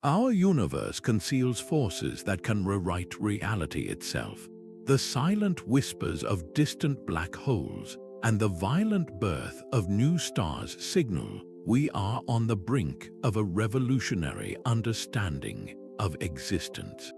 Our universe conceals forces that can rewrite reality itself. The silent whispers of distant black holes and the violent birth of new stars signal we are on the brink of a revolutionary understanding of existence.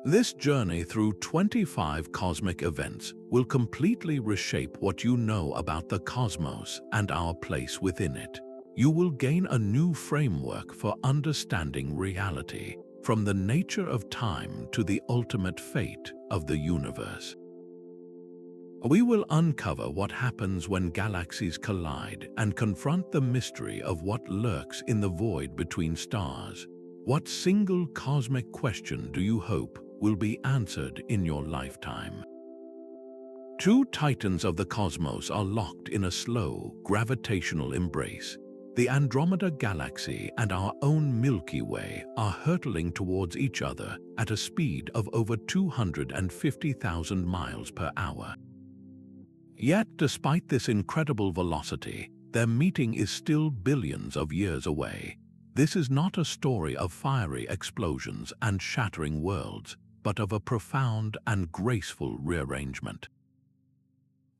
This journey through 25 cosmic events will completely reshape what you know about the cosmos and our place within it. You will gain a new framework for understanding reality, from the nature of time to the ultimate fate of the universe. We will uncover what happens when galaxies collide and confront the mystery of what lurks in the void between stars. What single cosmic question do you hope will be answered in your lifetime? Two titans of the cosmos are locked in a slow, gravitational embrace. The Andromeda Galaxy and our own Milky Way are hurtling towards each other at a speed of over 250,000 miles per hour. Yet, despite this incredible velocity, their meeting is still billions of years away. This is not a story of fiery explosions and shattering worlds, but of a profound and graceful rearrangement.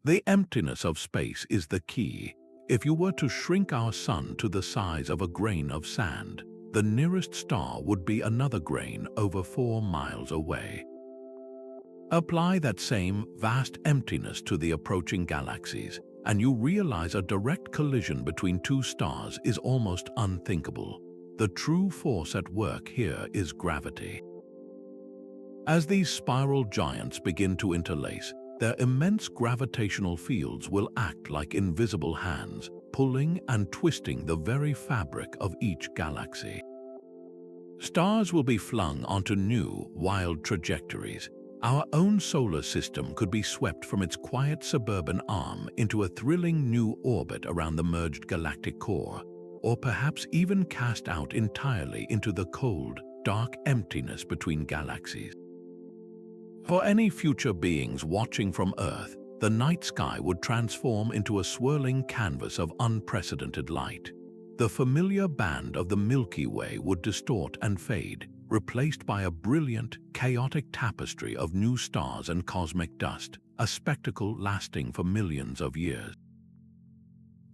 The emptiness of space is the key. If you were to shrink our sun to the size of a grain of sand, the nearest star would be another grain over 4 miles away. Apply that same vast emptiness to the approaching galaxies, and you realize a direct collision between two stars is almost unthinkable. The true force at work here is gravity. As these spiral giants begin to interlace, their immense gravitational fields will act like invisible hands, pulling and twisting the very fabric of each galaxy. Stars will be flung onto new, wild trajectories. Our own solar system could be swept from its quiet suburban arm into a thrilling new orbit around the merged galactic core, or perhaps even cast out entirely into the cold, dark emptiness between galaxies. For any future beings watching from Earth, the night sky would transform into a swirling canvas of unprecedented light. The familiar band of the Milky Way would distort and fade, replaced by a brilliant, chaotic tapestry of new stars and cosmic dust, a spectacle lasting for millions of years.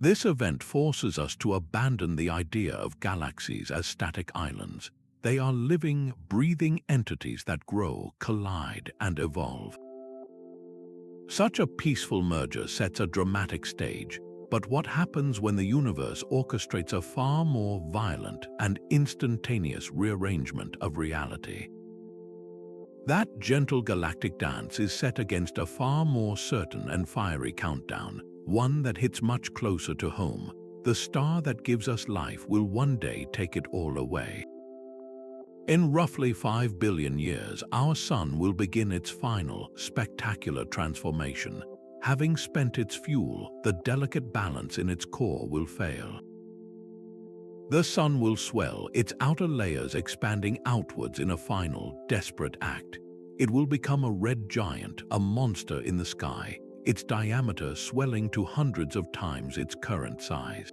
This event forces us to abandon the idea of galaxies as static islands. They are living, breathing entities that grow, collide, and evolve. Such a peaceful merger sets a dramatic stage, but what happens when the universe orchestrates a far more violent and instantaneous rearrangement of reality? That gentle galactic dance is set against a far more certain and fiery countdown, one that hits much closer to home. The star that gives us life will one day take it all away. In roughly 5 billion years, our sun will begin its final, spectacular transformation. Having spent its fuel, the delicate balance in its core will fail. The sun will swell, its outer layers expanding outwards in a final, desperate act. It will become a red giant, a monster in the sky, its diameter swelling to hundreds of times its current size.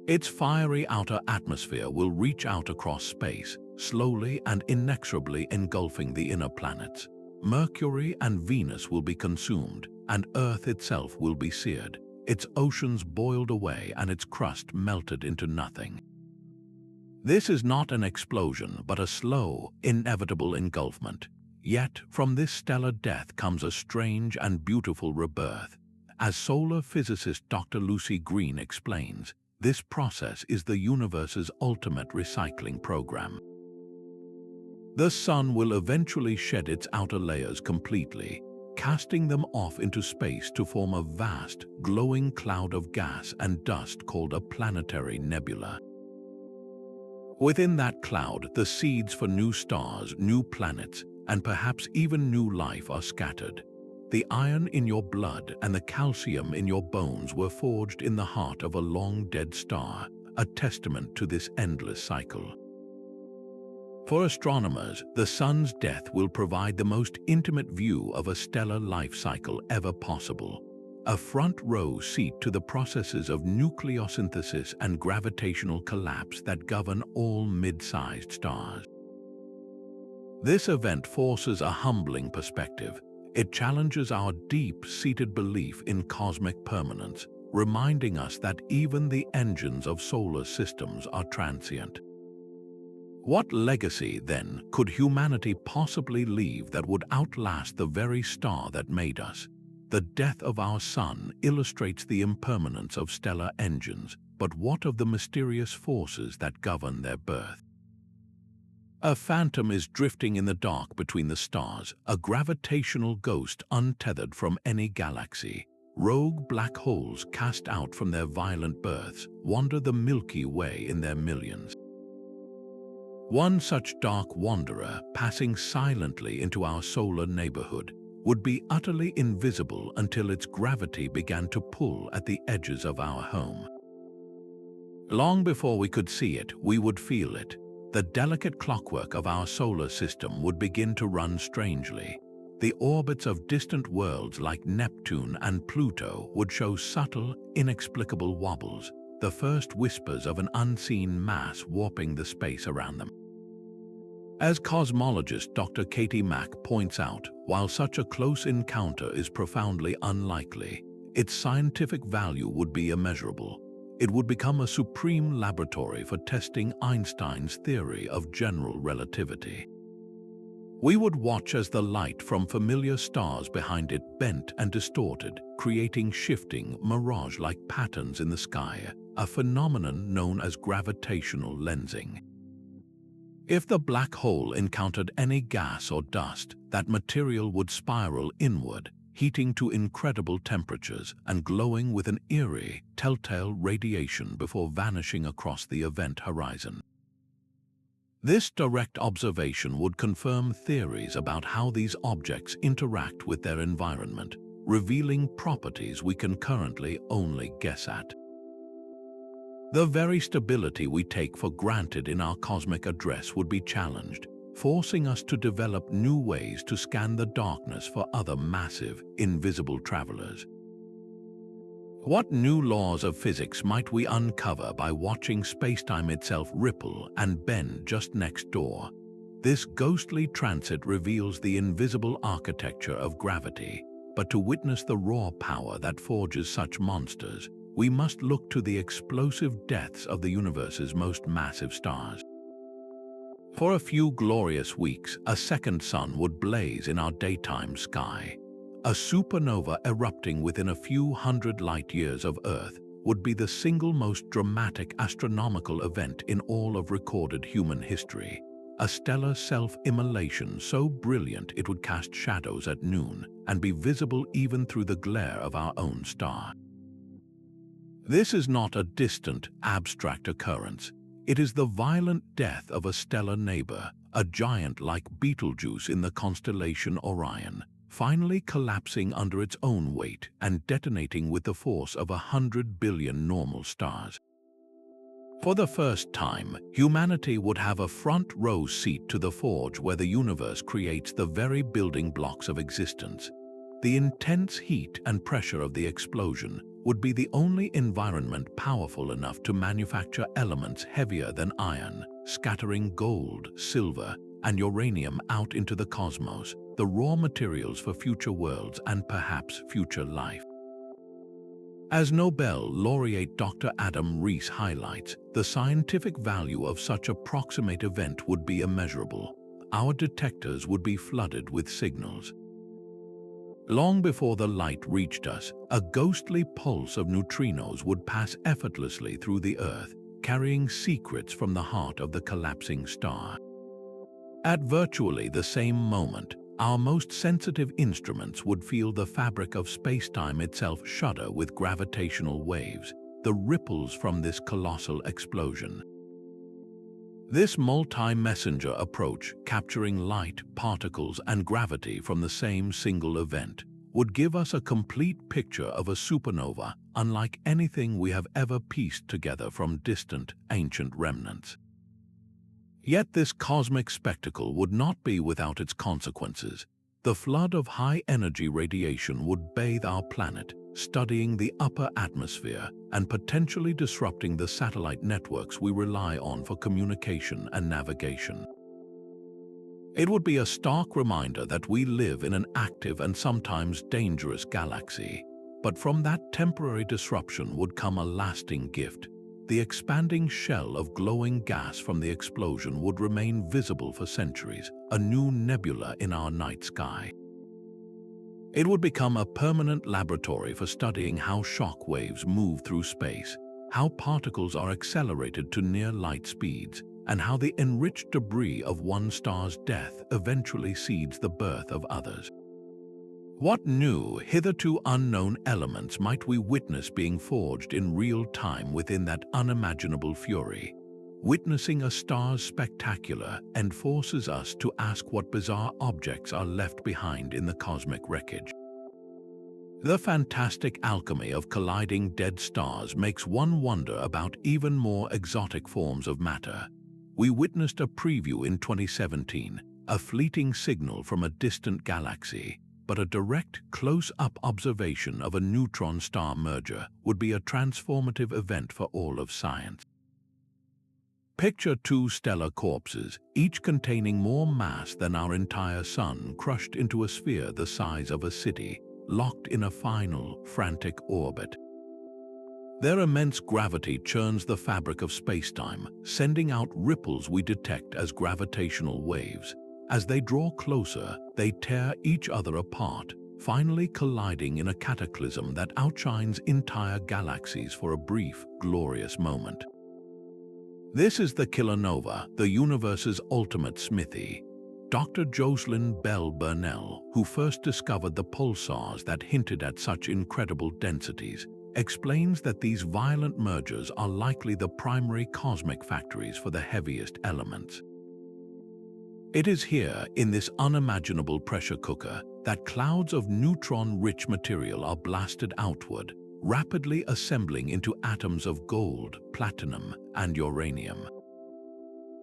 Its fiery outer atmosphere will reach out across space, slowly and inexorably engulfing the inner planets. Mercury and Venus will be consumed, and Earth itself will be seared, its oceans boiled away and its crust melted into nothing. This is not an explosion, but a slow, inevitable engulfment. Yet, from this stellar death comes a strange and beautiful rebirth. As solar physicist Dr. Lucy Green explains, this process is the universe's ultimate recycling program. The sun will eventually shed its outer layers completely, casting them off into space to form a vast, glowing cloud of gas and dust called a planetary nebula. Within that cloud, the seeds for new stars, new planets, and perhaps even new life are scattered. The iron in your blood and the calcium in your bones were forged in the heart of a long-dead star, a testament to this endless cycle. For astronomers, the sun's death will provide the most intimate view of a stellar life cycle ever possible. a front-row seat to the processes of nucleosynthesis and gravitational collapse that govern all mid-sized stars. This event forces a humbling perspective. It challenges our deep-seated belief in cosmic permanence, reminding us that even the engines of solar systems are transient. What legacy, then, could humanity possibly leave that would outlast the very star that made us? The death of our sun illustrates the impermanence of stellar engines, but what of the mysterious forces that govern their birth? A phantom is drifting in the dark between the stars, a gravitational ghost untethered from any galaxy. Rogue black holes cast out from their violent births wander the Milky Way in their millions. One such dark wanderer, passing silently into our solar neighborhood, would be utterly invisible until its gravity began to pull at the edges of our home. Long before we could see it, we would feel it. The delicate clockwork of our solar system would begin to run strangely. The orbits of distant worlds like Neptune and Pluto would show subtle, inexplicable wobbles, the first whispers of an unseen mass warping the space around them. As cosmologist Dr. Katie Mack points out, while such a close encounter is profoundly unlikely, its scientific value would be immeasurable. It would become a supreme laboratory for testing Einstein's theory of general relativity. We would watch as the light from familiar stars behind it bent and distorted, creating shifting, mirage-like patterns in the sky, a phenomenon known as gravitational lensing. If the black hole encountered any gas or dust, that material would spiral inward, heating to incredible temperatures and glowing with an eerie, telltale radiation before vanishing across the event horizon. This direct observation would confirm theories about how these objects interact with their environment, revealing properties we can currently only guess at. The very stability we take for granted in our cosmic address would be challenged, forcing us to develop new ways to scan the darkness for other massive, invisible travelers. What new laws of physics might we uncover by watching spacetime itself ripple and bend just next door? This ghostly transit reveals the invisible architecture of gravity, but to witness the raw power that forges such monsters, we must look to the explosive deaths of the universe's most massive stars. For a few glorious weeks, a second sun would blaze in our daytime sky. A supernova erupting within a few hundred light-years of Earth would be the single most dramatic astronomical event in all of recorded human history. A stellar self-immolation so brilliant it would cast shadows at noon and be visible even through the glare of our own star. This is not a distant, abstract occurrence. It is the violent death of a stellar neighbor, a giant like Betelgeuse in the constellation Orion, finally collapsing under its own weight and detonating with the force of 100 billion normal stars. For the first time, humanity would have a front-row seat to the forge where the universe creates the very building blocks of existence. The intense heat and pressure of the explosion would be the only environment powerful enough to manufacture elements heavier than iron, scattering gold, silver, and uranium out into the cosmos, the raw materials for future worlds and perhaps future life. As Nobel laureate Dr. Adam Rees highlights, the scientific value of such a proximate event would be immeasurable. Our detectors would be flooded with signals. Long before the light reached us, a ghostly pulse of neutrinos would pass effortlessly through the Earth, carrying secrets from the heart of the collapsing star. At virtually the same moment, our most sensitive instruments would feel the fabric of spacetime itself shudder with gravitational waves, the ripples from this colossal explosion. This multi-messenger approach, capturing light, particles, and gravity from the same single event, would give us a complete picture of a supernova unlike anything we have ever pieced together from distant, ancient remnants. Yet this cosmic spectacle would not be without its consequences. The flood of high-energy radiation would bathe our planet, studying the upper atmosphere and potentially disrupting the satellite networks we rely on for communication and navigation. It would be a stark reminder that we live in an active and sometimes dangerous galaxy, but from that temporary disruption would come a lasting gift. The expanding shell of glowing gas from the explosion would remain visible for centuries, a new nebula in our night sky. It would become a permanent laboratory for studying how shock waves move through space, how particles are accelerated to near light speeds, and how the enriched debris of one star's death eventually seeds the birth of others. What new, hitherto unknown elements might we witness being forged in real time within that unimaginable fury? Witnessing a star's spectacular forces us to ask what bizarre objects are left behind in the cosmic wreckage. The fantastic alchemy of colliding dead stars makes one wonder about even more exotic forms of matter. We witnessed a preview in 2017, a fleeting signal from a distant galaxy, but a direct, close-up observation of a neutron star merger would be a transformative event for all of science. Picture two stellar corpses, each containing more mass than our entire sun, crushed into a sphere the size of a city, locked in a final, frantic orbit. Their immense gravity churns the fabric of spacetime, sending out ripples we detect as gravitational waves. As they draw closer, they tear each other apart, finally colliding in a cataclysm that outshines entire galaxies for a brief, glorious moment. This is the Kilonova, the universe's ultimate smithy. Dr. Jocelyn Bell Burnell, who first discovered the pulsars that hinted at such incredible densities, explains that these violent mergers are likely the primary cosmic factories for the heaviest elements. It is here, in this unimaginable pressure cooker, that clouds of neutron-rich material are blasted outward, rapidly assembling into atoms of gold, platinum, and uranium.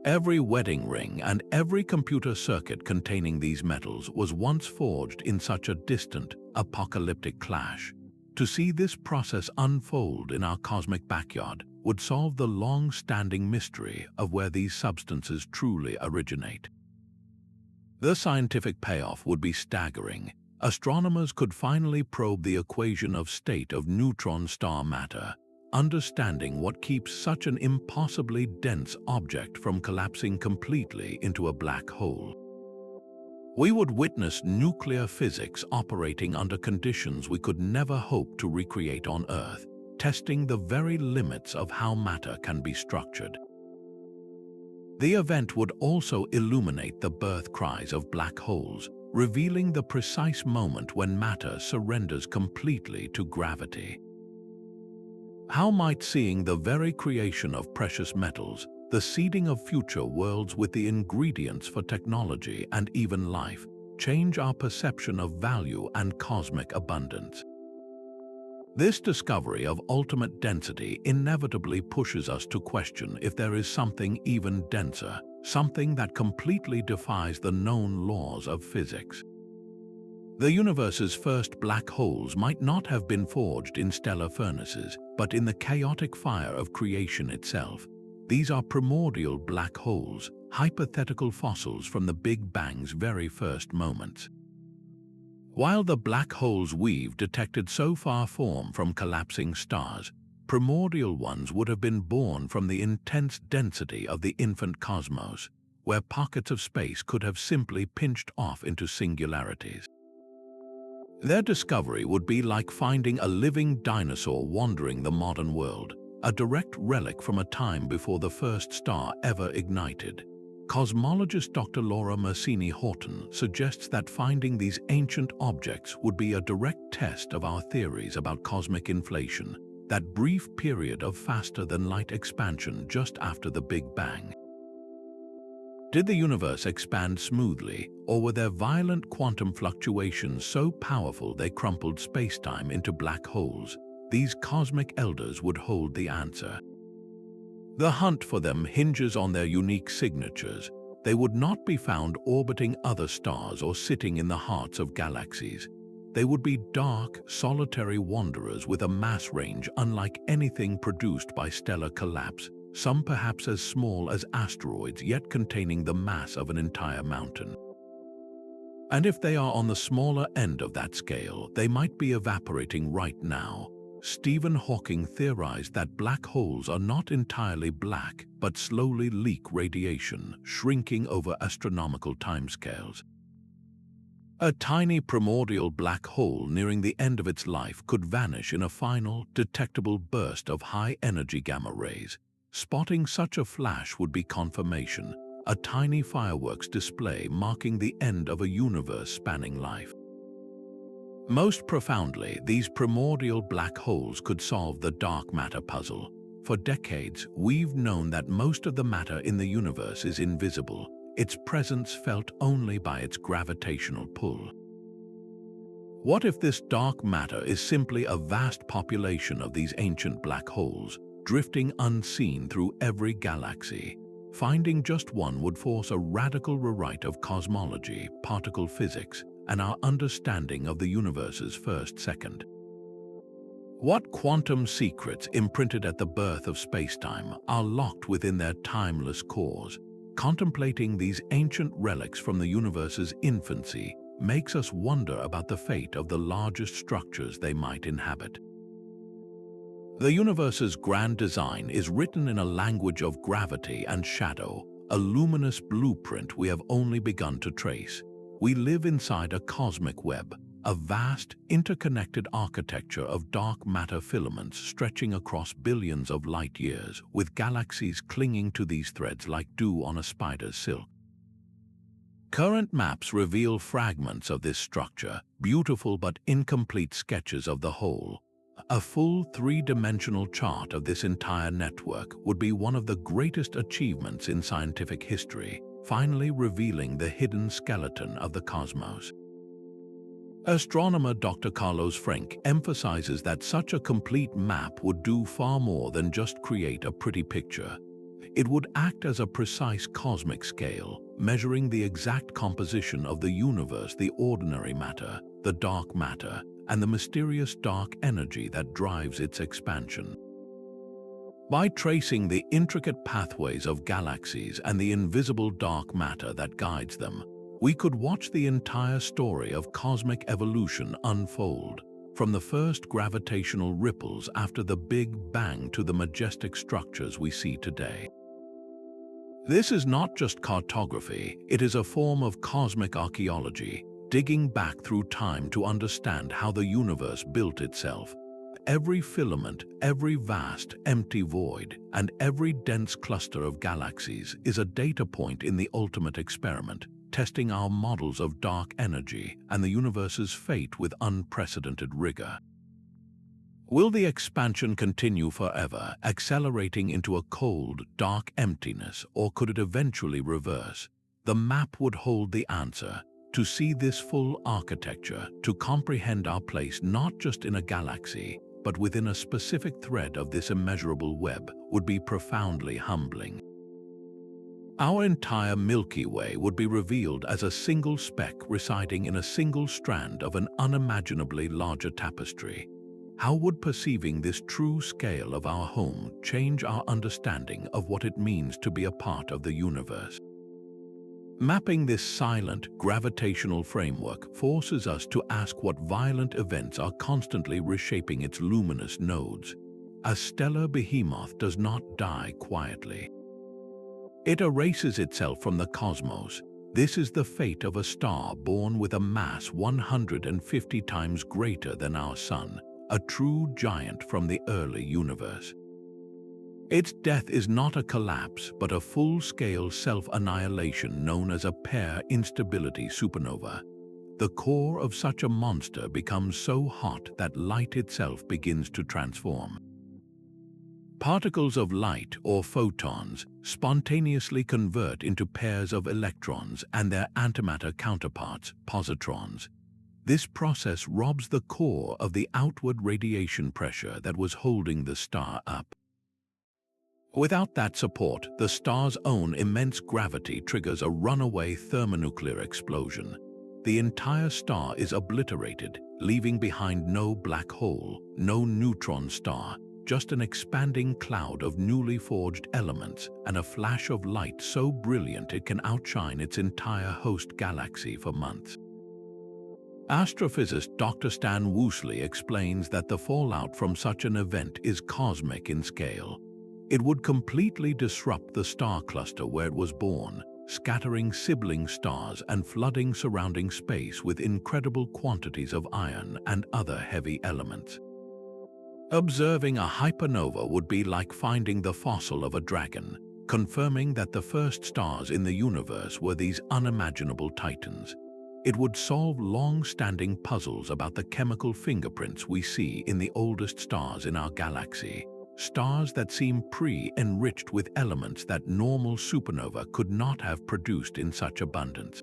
Every wedding ring and every computer circuit containing these metals was once forged in such a distant, apocalyptic clash. To see this process unfold in our cosmic backyard would solve the long-standing mystery of where these substances truly originate. The scientific payoff would be staggering. Astronomers could finally probe the equation of state of neutron star matter, understanding what keeps such an impossibly dense object from collapsing completely into a black hole. We would witness nuclear physics operating under conditions we could never hope to recreate on Earth, testing the very limits of how matter can be structured. The event would also illuminate the birth cries of black holes, revealing the precise moment when matter surrenders completely to gravity. How might seeing the very creation of precious metals, the seeding of future worlds with the ingredients for technology and even life, change our perception of value and cosmic abundance? This discovery of ultimate density inevitably pushes us to question if there is something even denser, something that completely defies the known laws of physics. The universe's first black holes might not have been forged in stellar furnaces, but in the chaotic fire of creation itself. These are primordial black holes, hypothetical fossils from the Big Bang's very first moments. While the black holes we've detected so far form from collapsing stars, primordial ones would have been born from the intense density of the infant cosmos, where pockets of space could have simply pinched off into singularities. Their discovery would be like finding a living dinosaur wandering the modern world, a direct relic from a time before the first star ever ignited. Cosmologist Dr. Laura Mersini-Horton suggests that finding these ancient objects would be a direct test of our theories about cosmic inflation, that brief period of faster-than-light expansion just after the Big Bang. Did the universe expand smoothly, or were there violent quantum fluctuations so powerful they crumpled spacetime into black holes? These cosmic elders would hold the answer. The hunt for them hinges on their unique signatures. They would not be found orbiting other stars or sitting in the hearts of galaxies. They would be dark, solitary wanderers with a mass range unlike anything produced by stellar collapse, some perhaps as small as asteroids yet containing the mass of an entire mountain. And if they are on the smaller end of that scale, they might be evaporating right now. Stephen Hawking theorized that black holes are not entirely black, but slowly leak radiation, shrinking over astronomical timescales. A tiny primordial black hole nearing the end of its life could vanish in a final, detectable burst of high-energy gamma rays. Spotting such a flash would be confirmation, a tiny fireworks display marking the end of a universe-spanning life. Most profoundly, these primordial black holes could solve the dark matter puzzle. For decades, we've known that most of the matter in the universe is invisible, its presence felt only by its gravitational pull. What if this dark matter is simply a vast population of these ancient black holes, drifting unseen through every galaxy? Finding just one would force a radical rewrite of cosmology, particle physics, and our understanding of the universe's first second. What quantum secrets imprinted at the birth of spacetime are locked within their timeless cores? Contemplating these ancient relics from the universe's infancy makes us wonder about the fate of the largest structures they might inhabit. The universe's grand design is written in a language of gravity and shadow, a luminous blueprint we have only begun to trace. We live inside a cosmic web, a vast, interconnected architecture of dark matter filaments stretching across billions of light years, with galaxies clinging to these threads like dew on a spider's silk. Current maps reveal fragments of this structure, beautiful but incomplete sketches of the whole. A full three-dimensional chart of this entire network would be one of the greatest achievements in scientific history, finally revealing the hidden skeleton of the cosmos. Astronomer Dr. Carlos Frenk emphasizes that such a complete map would do far more than just create a pretty picture. It would act as a precise cosmic scale, measuring the exact composition of the universe, the ordinary matter, the dark matter, and the mysterious dark energy that drives its expansion. By tracing the intricate pathways of galaxies and the invisible dark matter that guides them, we could watch the entire story of cosmic evolution unfold, from the first gravitational ripples after the Big Bang to the majestic structures we see today. This is not just cartography, it is a form of cosmic archaeology, digging back through time to understand how the universe built itself. Every filament, every vast, empty void, and every dense cluster of galaxies is a data point in the ultimate experiment, testing our models of dark energy and the universe's fate with unprecedented rigor. Will the expansion continue forever, accelerating into a cold, dark emptiness, or could it eventually reverse? The map would hold the answer. To see this full architecture, to comprehend our place not just in a galaxy, but within a specific thread of this immeasurable web, would be profoundly humbling. Our entire Milky Way would be revealed as a single speck residing in a single strand of an unimaginably larger tapestry. How would perceiving this true scale of our home change our understanding of what it means to be a part of the universe? Mapping this silent, gravitational framework forces us to ask what violent events are constantly reshaping its luminous nodes. A stellar behemoth does not die quietly. It erases itself from the cosmos. This is the fate of a star born with a mass 150 times greater than our Sun, a true giant from the early universe. Its death is not a collapse, but a full-scale self-annihilation known as a pair instability supernova. The core of such a monster becomes so hot that light itself begins to transform. Particles of light, or photons, spontaneously convert into pairs of electrons and their antimatter counterparts, positrons. This process robs the core of the outward radiation pressure that was holding the star up. Without that support, the star's own immense gravity triggers a runaway thermonuclear explosion. the entire star is obliterated, leaving behind no black hole, no neutron star, just an expanding cloud of newly forged elements and a flash of light so brilliant it can outshine its entire host galaxy for months. Astrophysicist Dr. Stan Woosley explains that the fallout from such an event is cosmic in scale. It would completely disrupt the star cluster where it was born, scattering sibling stars and flooding surrounding space with incredible quantities of iron and other heavy elements. Observing a hypernova would be like finding the fossil of a dragon, confirming that the first stars in the universe were these unimaginable titans. It would solve long-standing puzzles about the chemical fingerprints we see in the oldest stars in our galaxy, stars that seem pre-enriched with elements that normal supernova could not have produced in such abundance.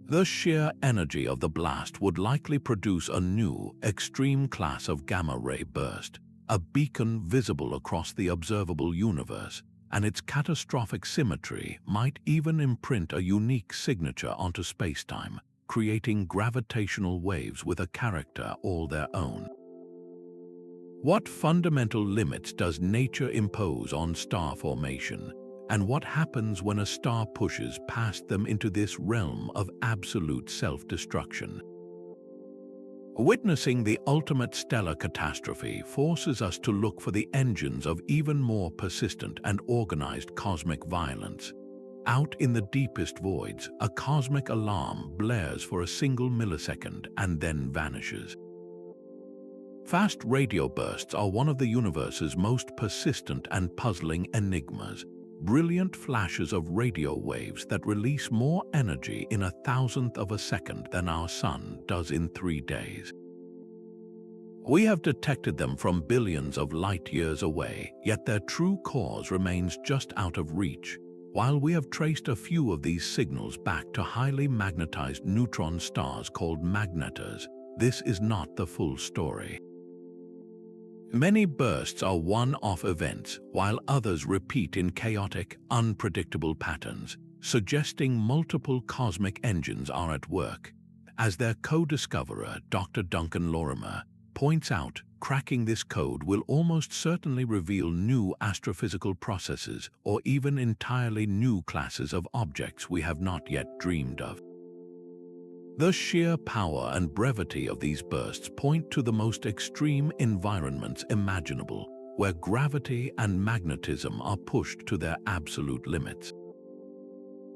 The sheer energy of the blast would likely produce a new, extreme class of gamma-ray burst, a beacon visible across the observable universe, and its catastrophic symmetry might even imprint a unique signature onto spacetime, creating gravitational waves with a character all their own. What fundamental limits does nature impose on star formation? And what happens when a star pushes past them into this realm of absolute self-destruction? Witnessing the ultimate stellar catastrophe forces us to look for the engines of even more persistent and organized cosmic violence. Out in the deepest voids, a cosmic alarm blares for a single millisecond and then vanishes. Fast radio bursts are one of the universe's most persistent and puzzling enigmas. Brilliant flashes of radio waves that release more energy in 1,000th of a second than our Sun does in 3 days. We have detected them from billions of light-years away, yet their true cause remains just out of reach. While we have traced a few of these signals back to highly magnetized neutron stars called magnetars, this is not the full story. Many bursts are one-off events, while others repeat in chaotic, unpredictable patterns, suggesting multiple cosmic engines are at work. As their co-discoverer, Dr. Duncan Lorimer, points out, cracking this code will almost certainly reveal new astrophysical processes or even entirely new classes of objects we have not yet dreamed of. The sheer power and brevity of these bursts point to the most extreme environments imaginable, where gravity and magnetism are pushed to their absolute limits.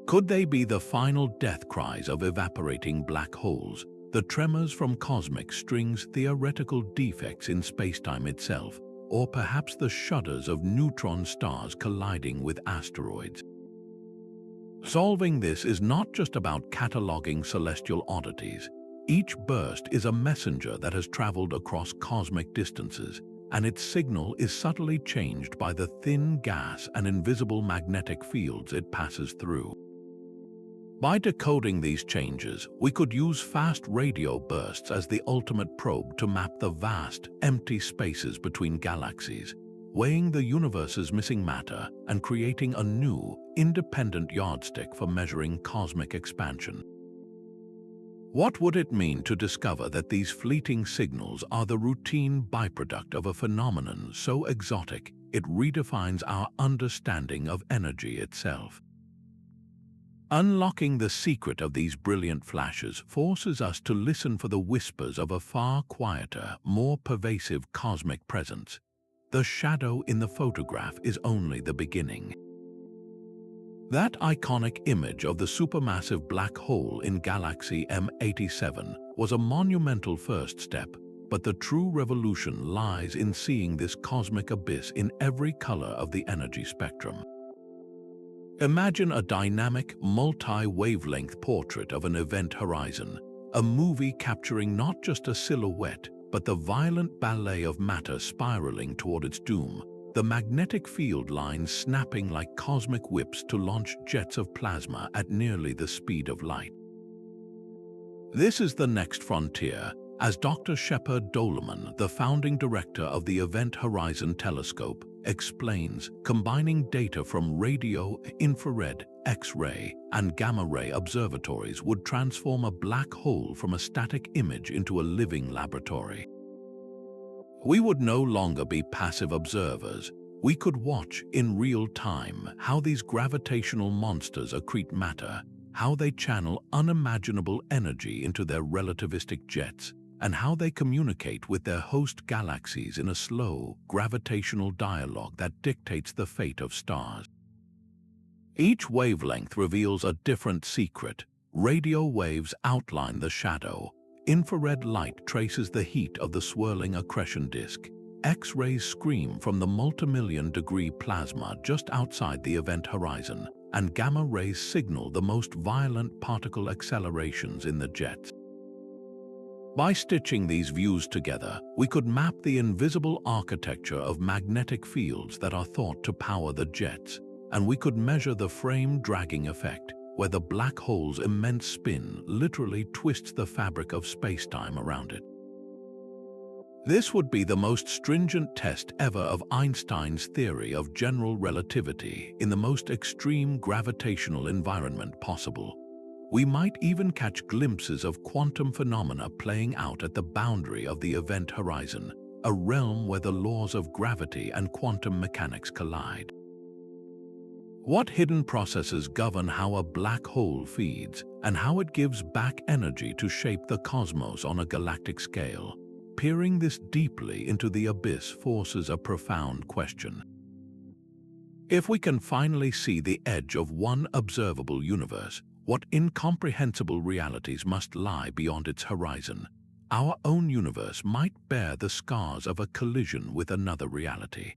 Could they be the final death cries of evaporating black holes, the tremors from cosmic strings, theoretical defects in spacetime itself, or perhaps the shudders of neutron stars colliding with asteroids? Solving this is not just about cataloging celestial oddities. Each burst is a messenger that has traveled across cosmic distances, and its signal is subtly changed by the thin gas and invisible magnetic fields it passes through. By decoding these changes, we could use fast radio bursts as the ultimate probe to map the vast, empty spaces between galaxies, weighing the universe's missing matter and creating a new, independent yardstick for measuring cosmic expansion. What would it mean to discover that these fleeting signals are the routine byproduct of a phenomenon so exotic it redefines our understanding of energy itself? Unlocking the secret of these brilliant flashes forces us to listen for the whispers of a far quieter, more pervasive cosmic presence. The shadow in the photograph is only the beginning. That iconic image of the supermassive black hole in galaxy M87 was a monumental first step, but the true revolution lies in seeing this cosmic abyss in every color of the energy spectrum. Imagine a dynamic, multi-wavelength portrait of an event horizon, a movie capturing not just a silhouette, but the violent ballet of matter spiraling toward its doom, the magnetic field lines snapping like cosmic whips to launch jets of plasma at nearly the speed of light. This is the next frontier, As Dr. Shepard Doleman, the founding director of the Event Horizon Telescope, explains, combining data from radio, infrared, X-ray, and gamma-ray observatories would transform a black hole from a static image into a living laboratory. We would no longer be passive observers. We could watch in real time how these gravitational monsters accrete matter, how they channel unimaginable energy into their relativistic jets, and how they communicate with their host galaxies in a slow, gravitational dialogue that dictates the fate of stars. Each wavelength reveals a different secret. Radio waves outline the shadow. Infrared light traces the heat of the swirling accretion disk. X-rays scream from the multimillion-degree plasma just outside the event horizon, and gamma rays signal the most violent particle accelerations in the jets. By stitching these views together, we could map the invisible architecture of magnetic fields that are thought to power the jets, and we could measure the frame-dragging effect, where the black hole's immense spin literally twists the fabric of space-time around it. This would be the most stringent test ever of Einstein's theory of general relativity in the most extreme gravitational environment possible. We might even catch glimpses of quantum phenomena playing out at the boundary of the event horizon, a realm where the laws of gravity and quantum mechanics collide. What hidden processes govern how a black hole feeds and how it gives back energy to shape the cosmos on a galactic scale? Peering this deeply into the abyss forces a profound question. If we can finally see the edge of one observable universe, what incomprehensible realities must lie beyond its horizon? Our own universe might bear the scars of a collision with another reality.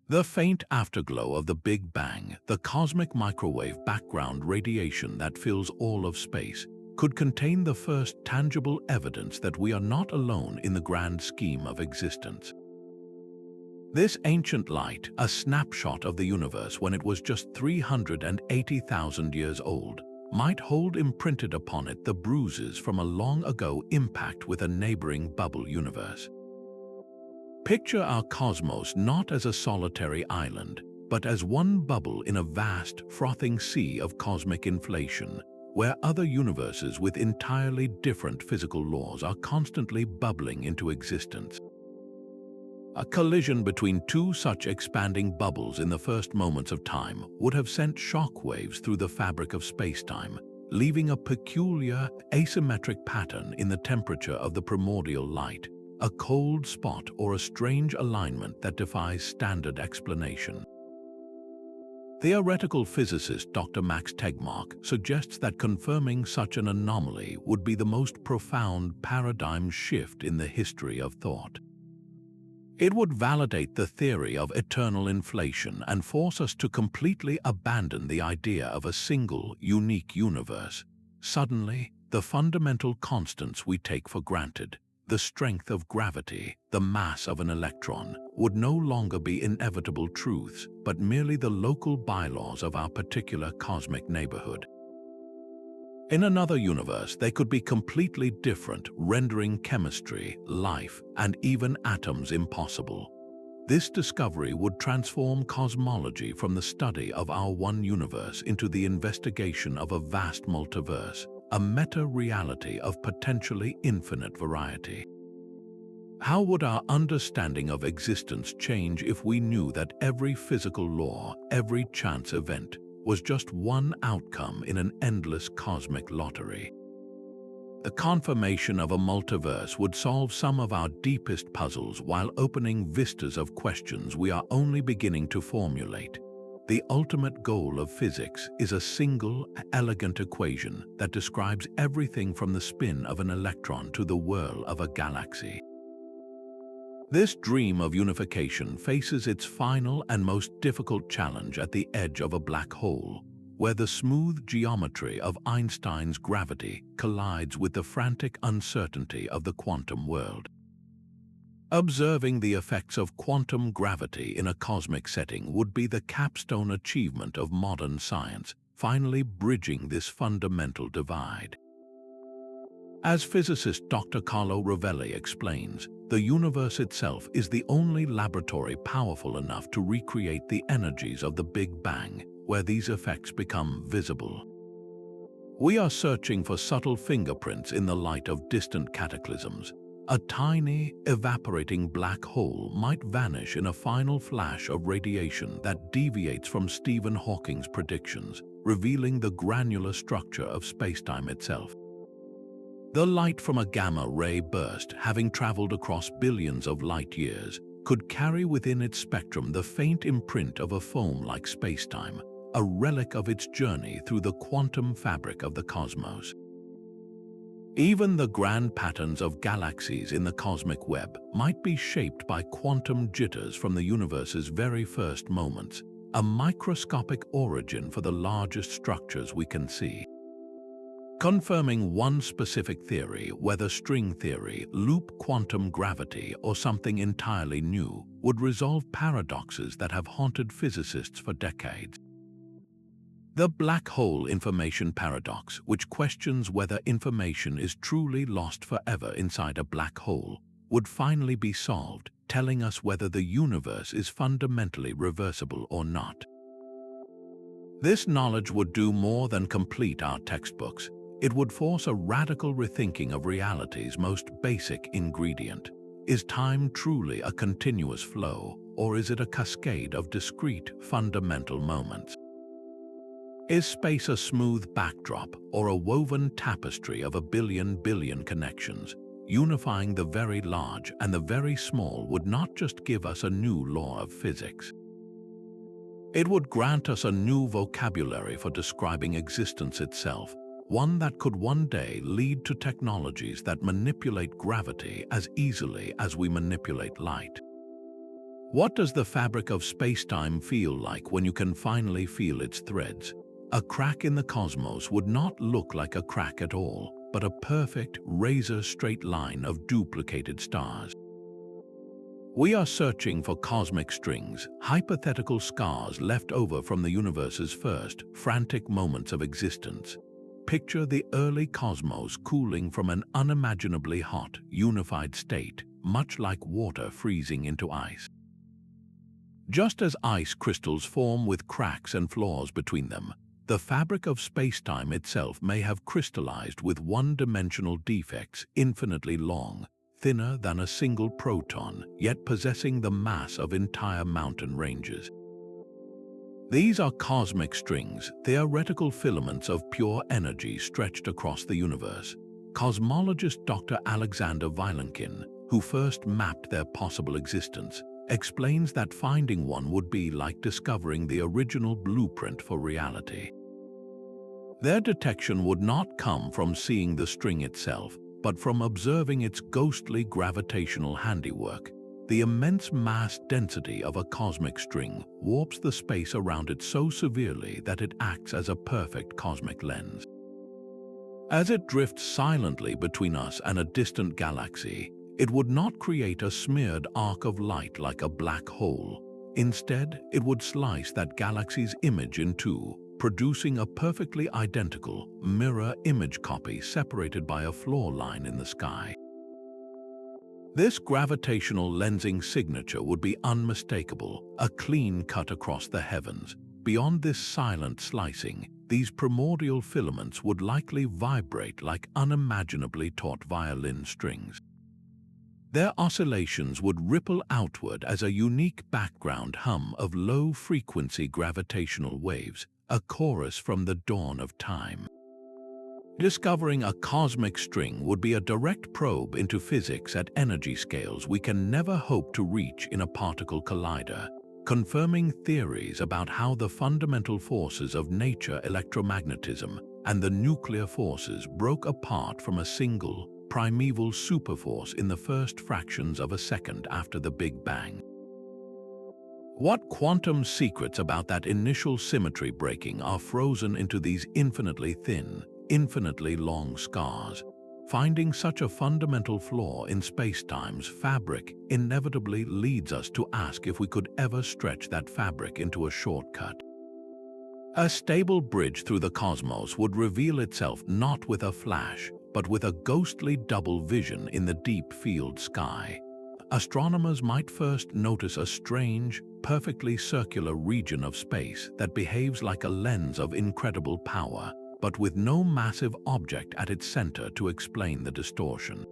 The faint afterglow of the Big Bang, the cosmic microwave background radiation that fills all of space, could contain the first tangible evidence that we are not alone in the grand scheme of existence. This ancient light, a snapshot of the universe when it was just 380,000 years old, might hold imprinted upon it the bruises from a long-ago impact with a neighboring bubble universe. Picture our cosmos not as a solitary island, but as one bubble in a vast, frothing sea of cosmic inflation, where other universes with entirely different physical laws are constantly bubbling into existence. A collision between two such expanding bubbles in the first moments of time would have sent shockwaves through the fabric of spacetime, leaving a peculiar, asymmetric pattern in the temperature of the primordial light, a cold spot or a strange alignment that defies standard explanation. Theoretical physicist Dr. Max Tegmark suggests that confirming such an anomaly would be the most profound paradigm shift in the history of thought. It would validate the theory of eternal inflation and force us to completely abandon the idea of a single, unique universe. Suddenly, the fundamental constants we take for granted, the strength of gravity, the mass of an electron, would no longer be inevitable truths, but merely the local bylaws of our particular cosmic neighborhood. In another universe, they could be completely different, rendering chemistry, life, and even atoms impossible. This discovery would transform cosmology from the study of our one universe into the investigation of a vast multiverse, a meta-reality of potentially infinite variety. How would our understanding of existence change if we knew that every physical law, every chance event, was just one outcome in an endless cosmic lottery? The confirmation of a multiverse would solve some of our deepest puzzles while opening vistas of questions we are only beginning to formulate. The ultimate goal of physics is a single, elegant equation that describes everything from the spin of an electron to the whirl of a galaxy. This dream of unification faces its final and most difficult challenge at the edge of a black hole, where the smooth geometry of Einstein's gravity collides with the frantic uncertainty of the quantum world. Observing the effects of quantum gravity in a cosmic setting would be the capstone achievement of modern science, finally bridging this fundamental divide. As physicist Dr. Carlo Rovelli explains, the universe itself is the only laboratory powerful enough to recreate the energies of the Big Bang, where these effects become visible. We are searching for subtle fingerprints in the light of distant cataclysms. A tiny, evaporating black hole might vanish in a final flash of radiation that deviates from Stephen Hawking's predictions, revealing the granular structure of spacetime itself. The light from a gamma-ray burst, having traveled across billions of light-years, could carry within its spectrum the faint imprint of a foam-like spacetime, a relic of its journey through the quantum fabric of the cosmos. Even the grand patterns of galaxies in the cosmic web might be shaped by quantum jitters from the universe's very first moments, a microscopic origin for the largest structures we can see. Confirming one specific theory, whether string theory, loop quantum gravity, or something entirely new, would resolve paradoxes that have haunted physicists for decades. The black hole information paradox, which questions whether information is truly lost forever inside a black hole, would finally be solved, telling us whether the universe is fundamentally reversible or not. This knowledge would do more than complete our textbooks. It would force a radical rethinking of reality's most basic ingredient. Is time truly a continuous flow, or is it a cascade of discrete, fundamental moments? Is space a smooth backdrop or a woven tapestry of a billion connections? Unifying the very large and the very small would not just give us a new law of physics. It would grant us a new vocabulary for describing existence itself, one that could one day lead to technologies that manipulate gravity as easily as we manipulate light. What does the fabric of spacetime feel like when you can finally feel its threads? A crack in the cosmos would not look like a crack at all, but a perfect, razor-straight line of duplicated stars. We are searching for cosmic strings, hypothetical scars left over from the universe's first, frantic moments of existence. Picture the early cosmos cooling from an unimaginably hot, unified state, much like water freezing into ice. Just as ice crystals form with cracks and flaws between them, the fabric of spacetime itself may have crystallized with one-dimensional defects infinitely long, thinner than a single proton, yet possessing the mass of entire mountain ranges. These are cosmic strings, theoretical filaments of pure energy stretched across the universe. Cosmologist Dr. Alexander Vilenkin, who first mapped their possible existence, explains that finding one would be like discovering the original blueprint for reality. Their detection would not come from seeing the string itself, but from observing its ghostly gravitational handiwork. The immense mass density of a cosmic string warps the space around it so severely that it acts as a perfect cosmic lens. As it drifts silently between us and a distant galaxy, it would not create a smeared arc of light like a black hole. Instead, it would slice that galaxy's image in two, producing a perfectly identical mirror image copy separated by a floor line in the sky. This gravitational lensing signature would be unmistakable, a clean cut across the heavens. Beyond this silent slicing, these primordial filaments would likely vibrate like unimaginably taut violin strings. Their oscillations would ripple outward as a unique background hum of low-frequency gravitational waves, a chorus from the dawn of time. Discovering a cosmic string would be a direct probe into physics at energy scales we can never hope to reach in a particle collider, confirming theories about how the fundamental forces of nature, electromagnetism, and the nuclear forces broke apart from a single, primeval superforce in the first fractions of a second after the Big Bang. What quantum secrets about that initial symmetry breaking are frozen into these infinitely thin, infinitely long scars? Finding such a fundamental flaw in spacetime's fabric inevitably leads us to ask if we could ever stretch that fabric into a shortcut. A stable bridge through the cosmos would reveal itself not with a flash, but with a ghostly double vision in the deep field sky. Astronomers might first notice a strange, perfectly circular region of space that behaves like a lens of incredible power, but with no massive object at its center to explain the distortion.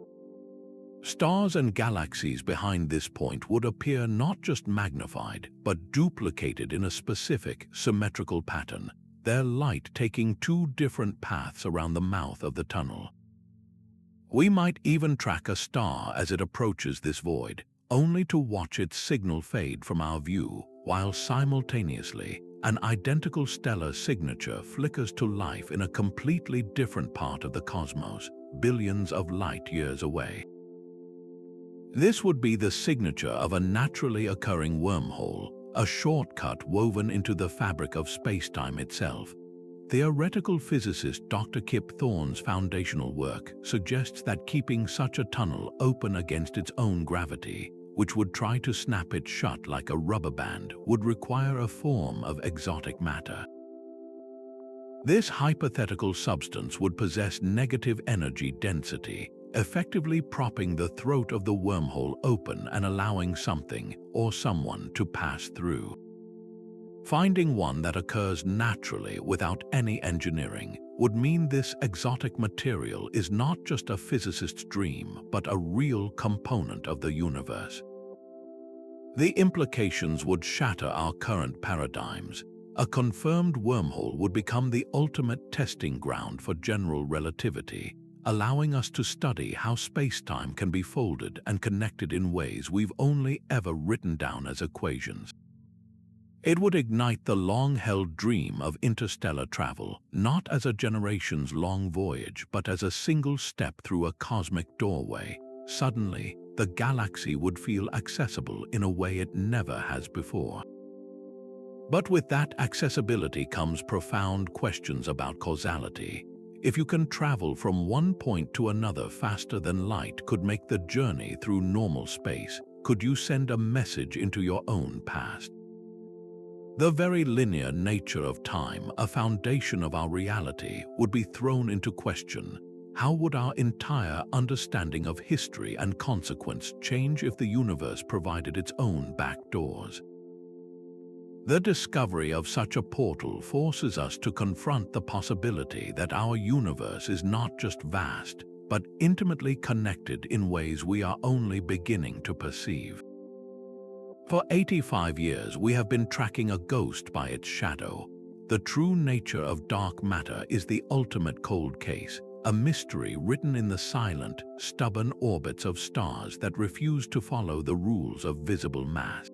Stars and galaxies behind this point would appear not just magnified, but duplicated in a specific, symmetrical pattern, their light taking two different paths around the mouth of the tunnel. We might even track a star as it approaches this void, only to watch its signal fade from our view, while simultaneously, an identical stellar signature flickers to life in a completely different part of the cosmos, billions of light-years away. This would be the signature of a naturally occurring wormhole, a shortcut woven into the fabric of space-time itself. Theoretical physicist Dr. Kip Thorne's foundational work suggests that keeping such a tunnel open against its own gravity, which would try to snap it shut like a rubber band, would require a form of exotic matter. This hypothetical substance would possess negative energy density, effectively propping the throat of the wormhole open and allowing something or someone to pass through. Finding one that occurs naturally without any engineering would mean this exotic material is not just a physicist's dream, but a real component of the universe. The implications would shatter our current paradigms. A confirmed wormhole would become the ultimate testing ground for general relativity, allowing us to study how space-time can be folded and connected in ways we've only ever written down as equations. It would ignite the long-held dream of interstellar travel, not as a generations-long voyage, but as a single step through a cosmic doorway. Suddenly, the galaxy would feel accessible in a way it never has before. But with that accessibility comes profound questions about causality. If you can travel from one point to another faster than light could make the journey through normal space, could you send a message into your own past? The very linear nature of time, a foundation of our reality, would be thrown into question. How would our entire understanding of history and consequence change if the universe provided its own back doors? The discovery of such a portal forces us to confront the possibility that our universe is not just vast, but intimately connected in ways we are only beginning to perceive. For 85 years, we have been tracking a ghost by its shadow. The true nature of dark matter is the ultimate cold case, a mystery written in the silent, stubborn orbits of stars that refuse to follow the rules of visible mass.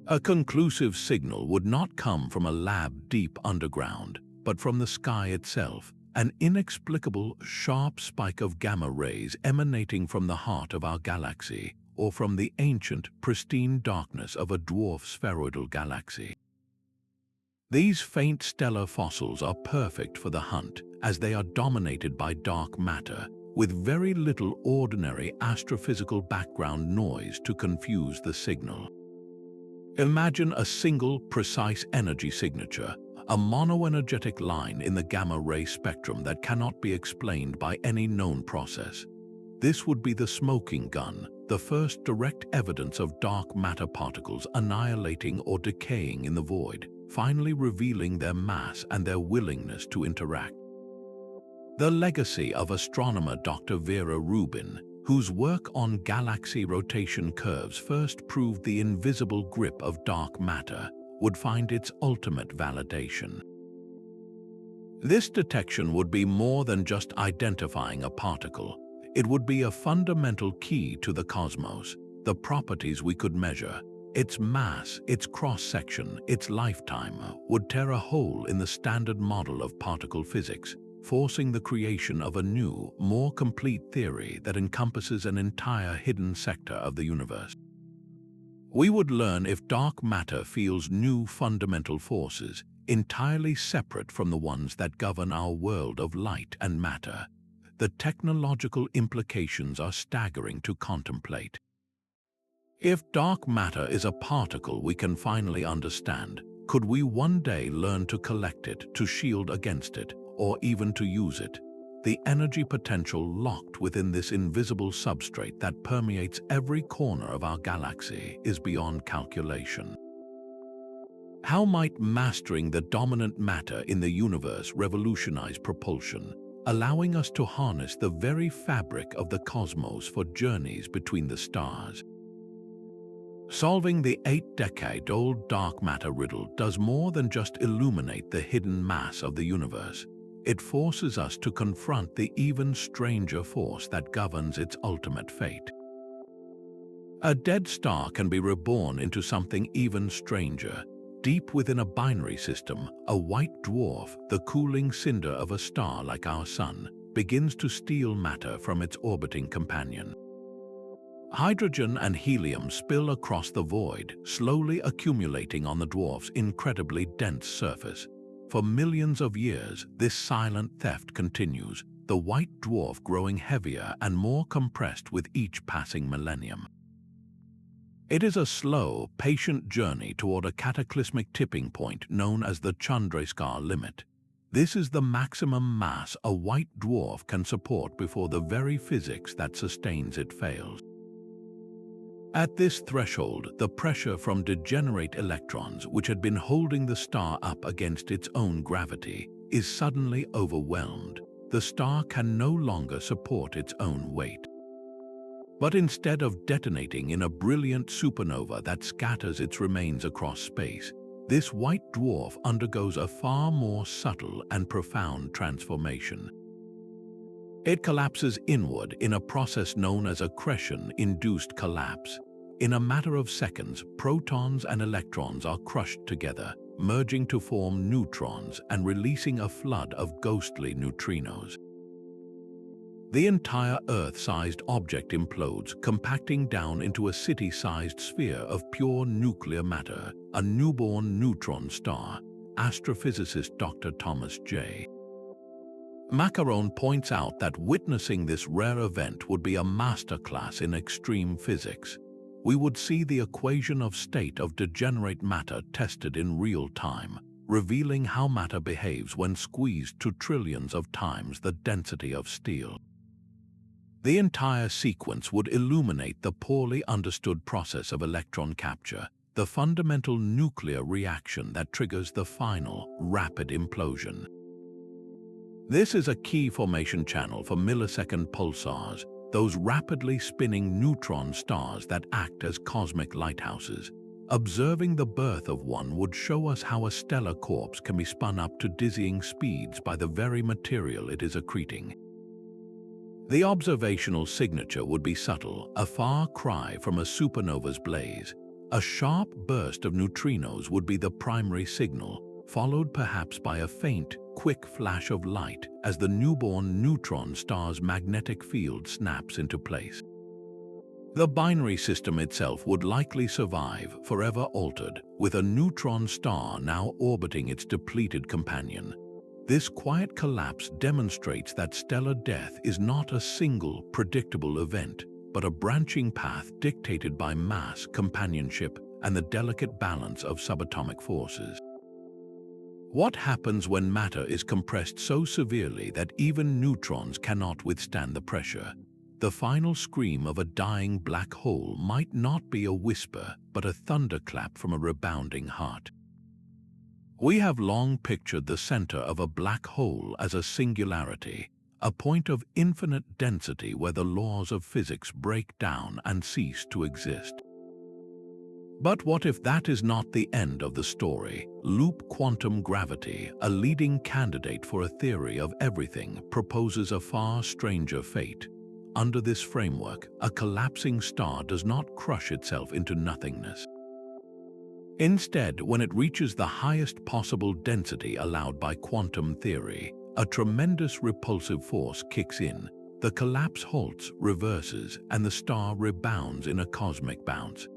A conclusive signal would not come from a lab deep underground, but from the sky itself, an inexplicable, sharp spike of gamma rays emanating from the heart of our galaxy, or from the ancient, pristine darkness of a dwarf spheroidal galaxy. These faint stellar fossils are perfect for the hunt, as they are dominated by dark matter, with very little ordinary astrophysical background noise to confuse the signal. Imagine a single, precise energy signature, a monoenergetic line in the gamma-ray spectrum that cannot be explained by any known process. This would be the smoking gun, the first direct evidence of dark matter particles annihilating or decaying in the void, finally revealing their mass and their willingness to interact. The legacy of astronomer Dr. Vera Rubin, whose work on galaxy rotation curves first proved the invisible grip of dark matter, would find its ultimate validation. This detection would be more than just identifying a particle. It would be a fundamental key to the cosmos, the properties we could measure. Its mass, its cross-section, its lifetime would tear a hole in the standard model of particle physics, forcing the creation of a new, more complete theory that encompasses an entire hidden sector of the universe. We would learn if dark matter feels new fundamental forces, entirely separate from the ones that govern our world of light and matter. The technological implications are staggering to contemplate. If dark matter is a particle we can finally understand, could we one day learn to collect it, to shield against it, or even to use it? the energy potential locked within this invisible substrate that permeates every corner of our galaxy is beyond calculation. How might mastering the dominant matter in the universe revolutionize propulsion, allowing us to harness the very fabric of the cosmos for journeys between the stars? Solving the 8-decade-old dark matter riddle does more than just illuminate the hidden mass of the universe. It forces us to confront the even stranger force that governs its ultimate fate. A dead star can be reborn into something even stranger. Deep within a binary system, a white dwarf, the cooling cinder of a star like our Sun, begins to steal matter from its orbiting companion. Hydrogen and helium spill across the void, slowly accumulating on the dwarf's incredibly dense surface. For millions of years, this silent theft continues, the white dwarf growing heavier and more compressed with each passing millennium. It is a slow, patient journey toward a cataclysmic tipping point known as the Chandrasekhar limit. This is the maximum mass a white dwarf can support before the very physics that sustains it fails. At this threshold, the pressure from degenerate electrons, which had been holding the star up against its own gravity, is suddenly overwhelmed. The star can no longer support its own weight. But instead of detonating in a brilliant supernova that scatters its remains across space, this white dwarf undergoes a far more subtle and profound transformation. It collapses inward in a process known as accretion-induced collapse. In a matter of seconds, protons and electrons are crushed together, merging to form neutrons and releasing a flood of ghostly neutrinos. The entire Earth-sized object implodes, compacting down into a city-sized sphere of pure nuclear matter, a newborn neutron star. Astrophysicist Dr. Thomas J. Macaron points out that witnessing this rare event would be a masterclass in extreme physics. We would see the equation of state of degenerate matter tested in real time, revealing how matter behaves when squeezed to trillions of times the density of steel. The entire sequence would illuminate the poorly understood process of electron capture, the fundamental nuclear reaction that triggers the final, rapid implosion. This is a key formation channel for millisecond pulsars, those rapidly spinning neutron stars that act as cosmic lighthouses. Observing the birth of one would show us how a stellar corpse can be spun up to dizzying speeds by the very material it is accreting. The observational signature would be subtle, a far cry from a supernova's blaze. A sharp burst of neutrinos would be the primary signal, followed perhaps by a faint, quick flash of light as the newborn neutron star's magnetic field snaps into place. The binary system itself would likely survive, forever altered, with a neutron star now orbiting its depleted companion. This quiet collapse demonstrates that stellar death is not a single, predictable event, but a branching path dictated by mass, companionship, and the delicate balance of subatomic forces. What happens when matter is compressed so severely that even neutrons cannot withstand the pressure? The final scream of a dying black hole might not be a whisper, but a thunderclap from a rebounding heart. We have long pictured the center of a black hole as a singularity, a point of infinite density where the laws of physics break down and cease to exist. But what if that is not the end of the story? Loop quantum gravity, a leading candidate for a theory of everything, proposes a far stranger fate. Under this framework, a collapsing star does not crush itself into nothingness. Instead, when it reaches the highest possible density allowed by quantum theory, a tremendous repulsive force kicks in. The collapse halts, reverses, and the star rebounds in a cosmic bounce.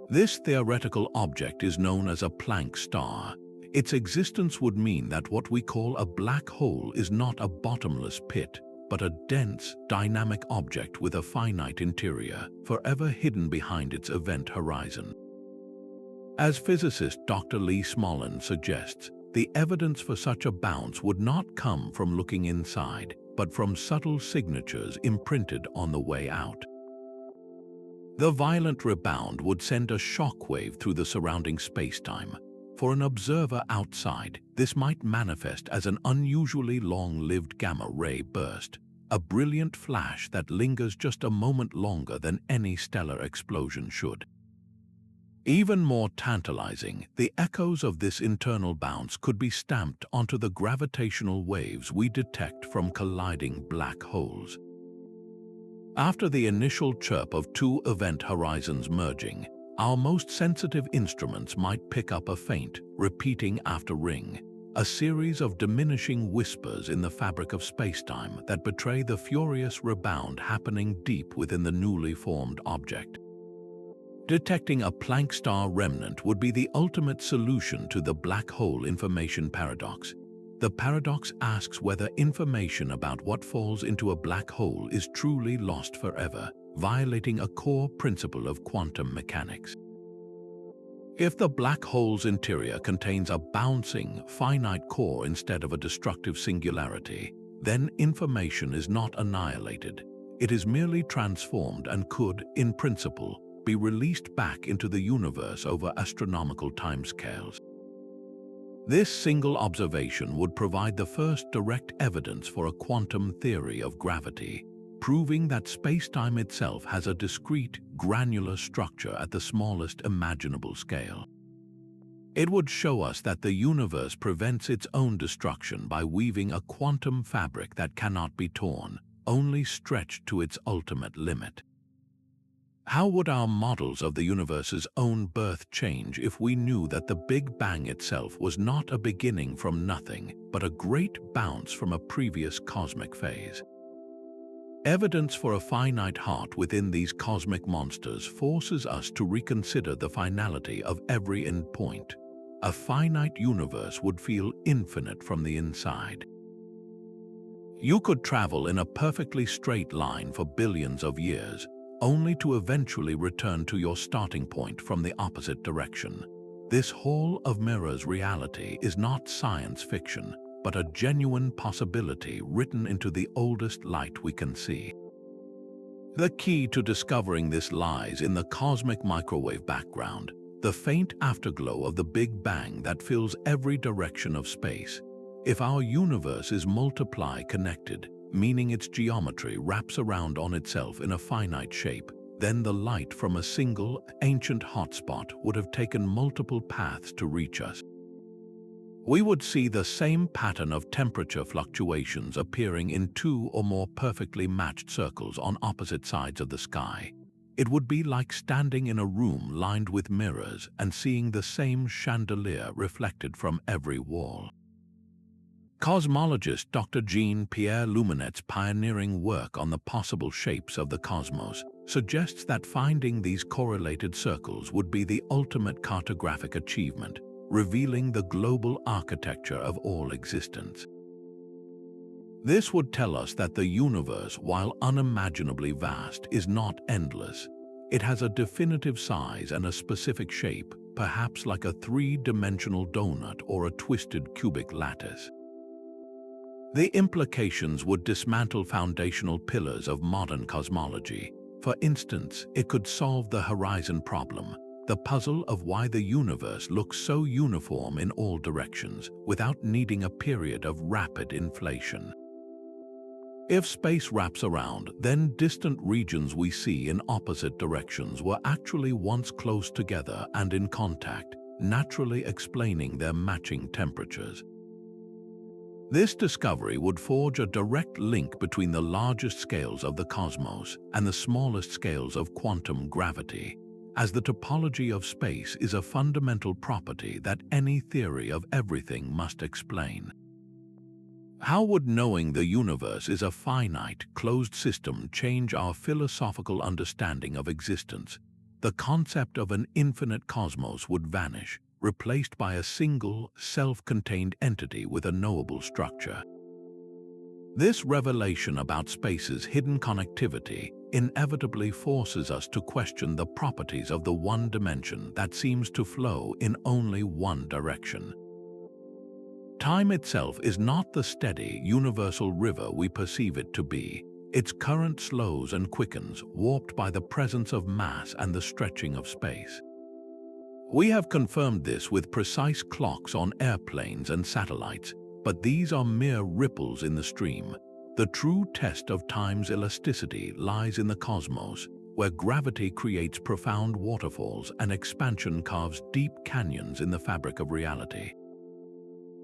This theoretical object is known as a Planck star. Its existence would mean that what we call a black hole is not a bottomless pit, but a dense, dynamic object with a finite interior, forever hidden behind its event horizon. As physicist Dr. Lee Smolin suggests, the evidence for such a bounce would not come from looking inside, but from subtle signatures imprinted on the way out. The violent rebound would send a shockwave through the surrounding spacetime. For an observer outside, this might manifest as an unusually long-lived gamma-ray burst, a brilliant flash that lingers just a moment longer than any stellar explosion should. Even more tantalizing, the echoes of this internal bounce could be stamped onto the gravitational waves we detect from colliding black holes. After the initial chirp of two event horizons merging, our most sensitive instruments might pick up a faint, repeating after ring, a series of diminishing whispers in the fabric of spacetime that betray the furious rebound happening deep within the newly formed object. Detecting a Planck star remnant would be the ultimate solution to the black hole information paradox. The paradox asks whether information about what falls into a black hole is truly lost forever, violating a core principle of quantum mechanics. If the black hole's interior contains a bouncing, finite core instead of a destructive singularity, then information is not annihilated. It is merely transformed and could, in principle, be released back into the universe over astronomical timescales. This single observation would provide the first direct evidence for a quantum theory of gravity, proving that spacetime itself has a discrete, granular structure at the smallest imaginable scale. It would show us that the universe prevents its own destruction by weaving a quantum fabric that cannot be torn, only stretched to its ultimate limit. How would our models of the universe's own birth change if we knew that the Big Bang itself was not a beginning from nothing, but a great bounce from a previous cosmic phase? Evidence for a finite heart within these cosmic monsters forces us to reconsider the finality of every endpoint. A finite universe would feel infinite from the inside. You could travel in a perfectly straight line for billions of years, only to eventually return to your starting point from the opposite direction. This Hall of Mirrors reality is not science fiction, but a genuine possibility written into the oldest light we can see. The key to discovering this lies in the cosmic microwave background, the faint afterglow of the Big Bang that fills every direction of space. If our universe is multiply connected, meaning its geometry wraps around on itself in a finite shape, then the light from a single, ancient hotspot would have taken multiple paths to reach us. We would see the same pattern of temperature fluctuations appearing in two or more perfectly matched circles on opposite sides of the sky. It would be like standing in a room lined with mirrors and seeing the same chandelier reflected from every wall. Cosmologist Dr. Jean-Pierre Luminet's pioneering work on the possible shapes of the cosmos suggests that finding these correlated circles would be the ultimate cartographic achievement, revealing the global architecture of all existence. This would tell us that the universe, while unimaginably vast, is not endless. It has a definitive size and a specific shape, perhaps like a three-dimensional donut or a twisted cubic lattice. The implications would dismantle foundational pillars of modern cosmology. For instance, it could solve the horizon problem, the puzzle of why the universe looks so uniform in all directions, without needing a period of rapid inflation. If space wraps around, then distant regions we see in opposite directions were actually once close together and in contact, naturally explaining their matching temperatures. This discovery would forge a direct link between the largest scales of the cosmos and the smallest scales of quantum gravity, as the topology of space is a fundamental property that any theory of everything must explain. How would knowing the universe is a finite, closed system change our philosophical understanding of existence? The concept of an infinite cosmos would vanish, replaced by a single, self-contained entity with a knowable structure. This revelation about space's hidden connectivity inevitably forces us to question the properties of the one dimension that seems to flow in only one direction. Time itself is not the steady, universal river we perceive it to be. Its current slows and quickens, warped by the presence of mass and the stretching of space. We have confirmed this with precise clocks on airplanes and satellites, but these are mere ripples in the stream. The true test of time's elasticity lies in the cosmos, where gravity creates profound waterfalls and expansion carves deep canyons in the fabric of reality.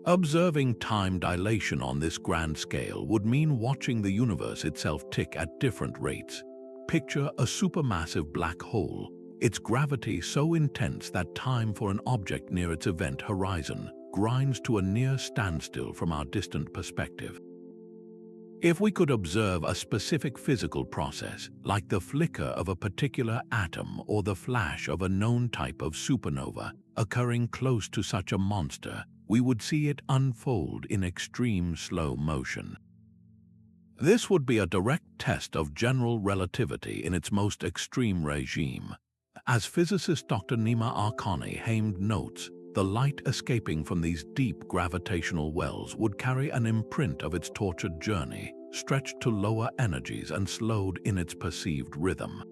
Observing time dilation on this grand scale would mean watching the universe itself tick at different rates. Picture a supermassive black hole, its gravity so intense that time for an object near its event horizon grinds to a near standstill from our distant perspective. If we could observe a specific physical process, like the flicker of a particular atom or the flash of a known type of supernova occurring close to such a monster, we would see it unfold in extreme slow motion. This would be a direct test of general relativity in its most extreme regime. As physicist Dr. Nima Arkani notes, the light escaping from these deep gravitational wells would carry an imprint of its tortured journey, stretched to lower energies and slowed in its perceived rhythm.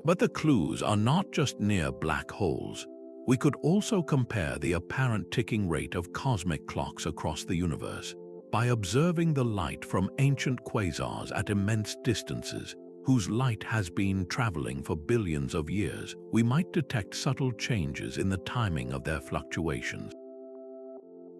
But the clues are not just near black holes. We could also compare the apparent ticking rate of cosmic clocks across the universe. By observing the light from ancient quasars at immense distances, whose light has been traveling for billions of years, we might detect subtle changes in the timing of their fluctuations.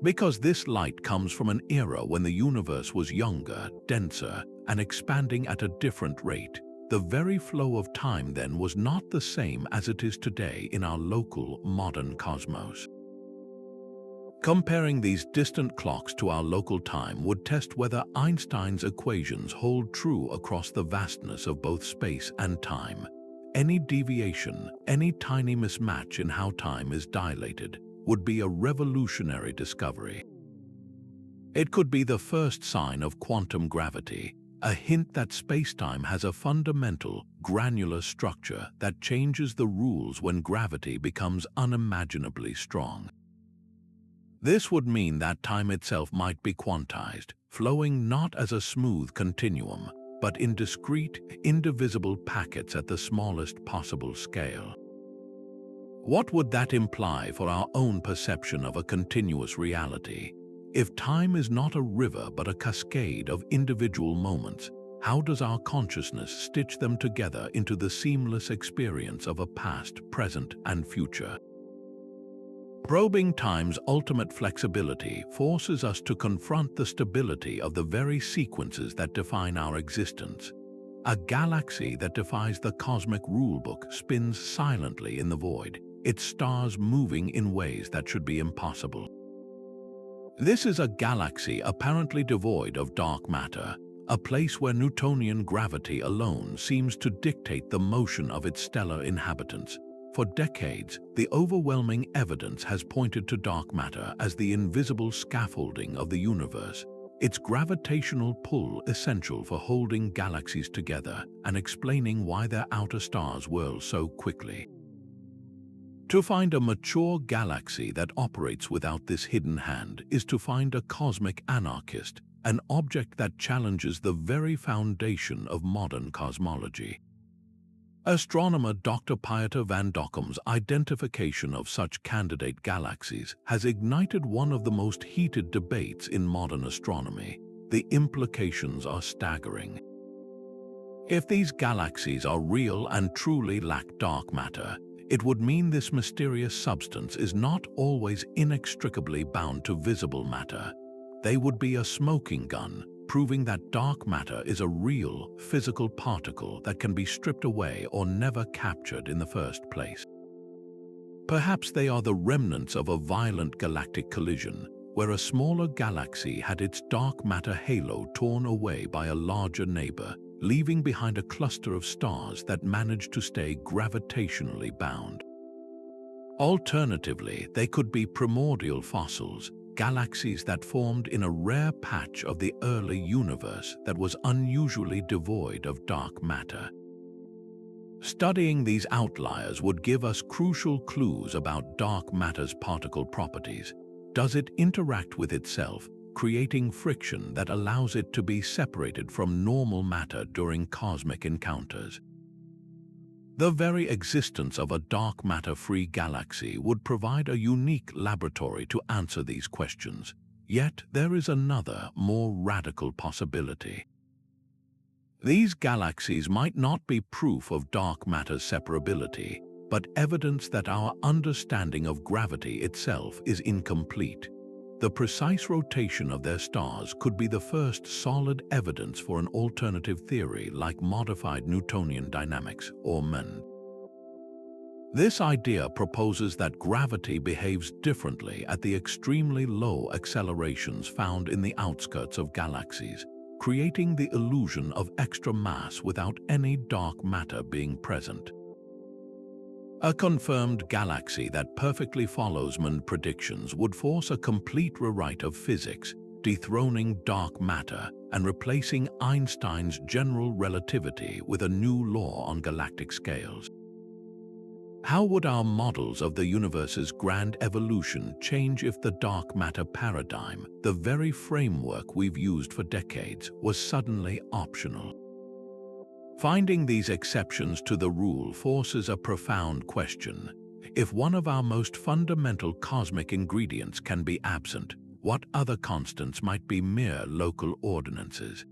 Because this light comes from an era when the universe was younger, denser, and expanding at a different rate, the very flow of time then was not the same as it is today in our local, modern cosmos. Comparing these distant clocks to our local time would test whether Einstein's equations hold true across the vastness of both space and time. Any deviation, any tiny mismatch in how time is dilated, would be a revolutionary discovery. It could be the first sign of quantum gravity, a hint that spacetime has a fundamental, granular structure that changes the rules when gravity becomes unimaginably strong. This would mean that time itself might be quantized, flowing not as a smooth continuum, but in discrete, indivisible packets at the smallest possible scale. What would that imply for our own perception of a continuous reality? If time is not a river but a cascade of individual moments, how does our consciousness stitch them together into the seamless experience of a past, present, and future? Probing time's ultimate flexibility forces us to confront the stability of the very sequences that define our existence. A galaxy that defies the cosmic rulebook spins silently in the void, its stars moving in ways that should be impossible. This is a galaxy apparently devoid of dark matter, a place where Newtonian gravity alone seems to dictate the motion of its stellar inhabitants. For decades, the overwhelming evidence has pointed to dark matter as the invisible scaffolding of the universe, its gravitational pull essential for holding galaxies together and explaining why their outer stars whirl so quickly. To find a mature galaxy that operates without this hidden hand is to find a cosmic anarchist, an object that challenges the very foundation of modern cosmology. Astronomer Dr. Pieter van Dokkum's identification of such candidate galaxies has ignited one of the most heated debates in modern astronomy. The implications are staggering. If these galaxies are real and truly lack dark matter, it would mean this mysterious substance is not always inextricably bound to visible matter. They would be a smoking gun, proving that dark matter is a real, physical particle that can be stripped away or never captured in the first place. Perhaps they are the remnants of a violent galactic collision, where a smaller galaxy had its dark matter halo torn away by a larger neighbor, leaving behind a cluster of stars that managed to stay gravitationally bound. Alternatively, they could be primordial fossils, galaxies that formed in a rare patch of the early universe that was unusually devoid of dark matter. Studying these outliers would give us crucial clues about dark matter's particle properties. does it interact with itself, creating friction that allows it to be separated from normal matter during cosmic encounters? The very existence of a dark matter-free galaxy would provide a unique laboratory to answer these questions. Yet there is another, more radical possibility. These galaxies might not be proof of dark matter's separability, but evidence that our understanding of gravity itself is incomplete. The precise rotation of their stars could be the first solid evidence for an alternative theory like modified Newtonian dynamics, or MN. This idea proposes that gravity behaves differently at the extremely low accelerations found in the outskirts of galaxies, creating the illusion of extra mass without any dark matter being present. A confirmed galaxy that perfectly follows MN predictions would force a complete rewrite of physics, dethroning dark matter and replacing Einstein's general relativity with a new law on galactic scales. How would our models of the universe's grand evolution change if the dark matter paradigm, the very framework we've used for decades, was suddenly optional? Finding these exceptions to the rule forces a profound question. If one of our most fundamental cosmic ingredients can be absent, what other constants might be mere local ordinances?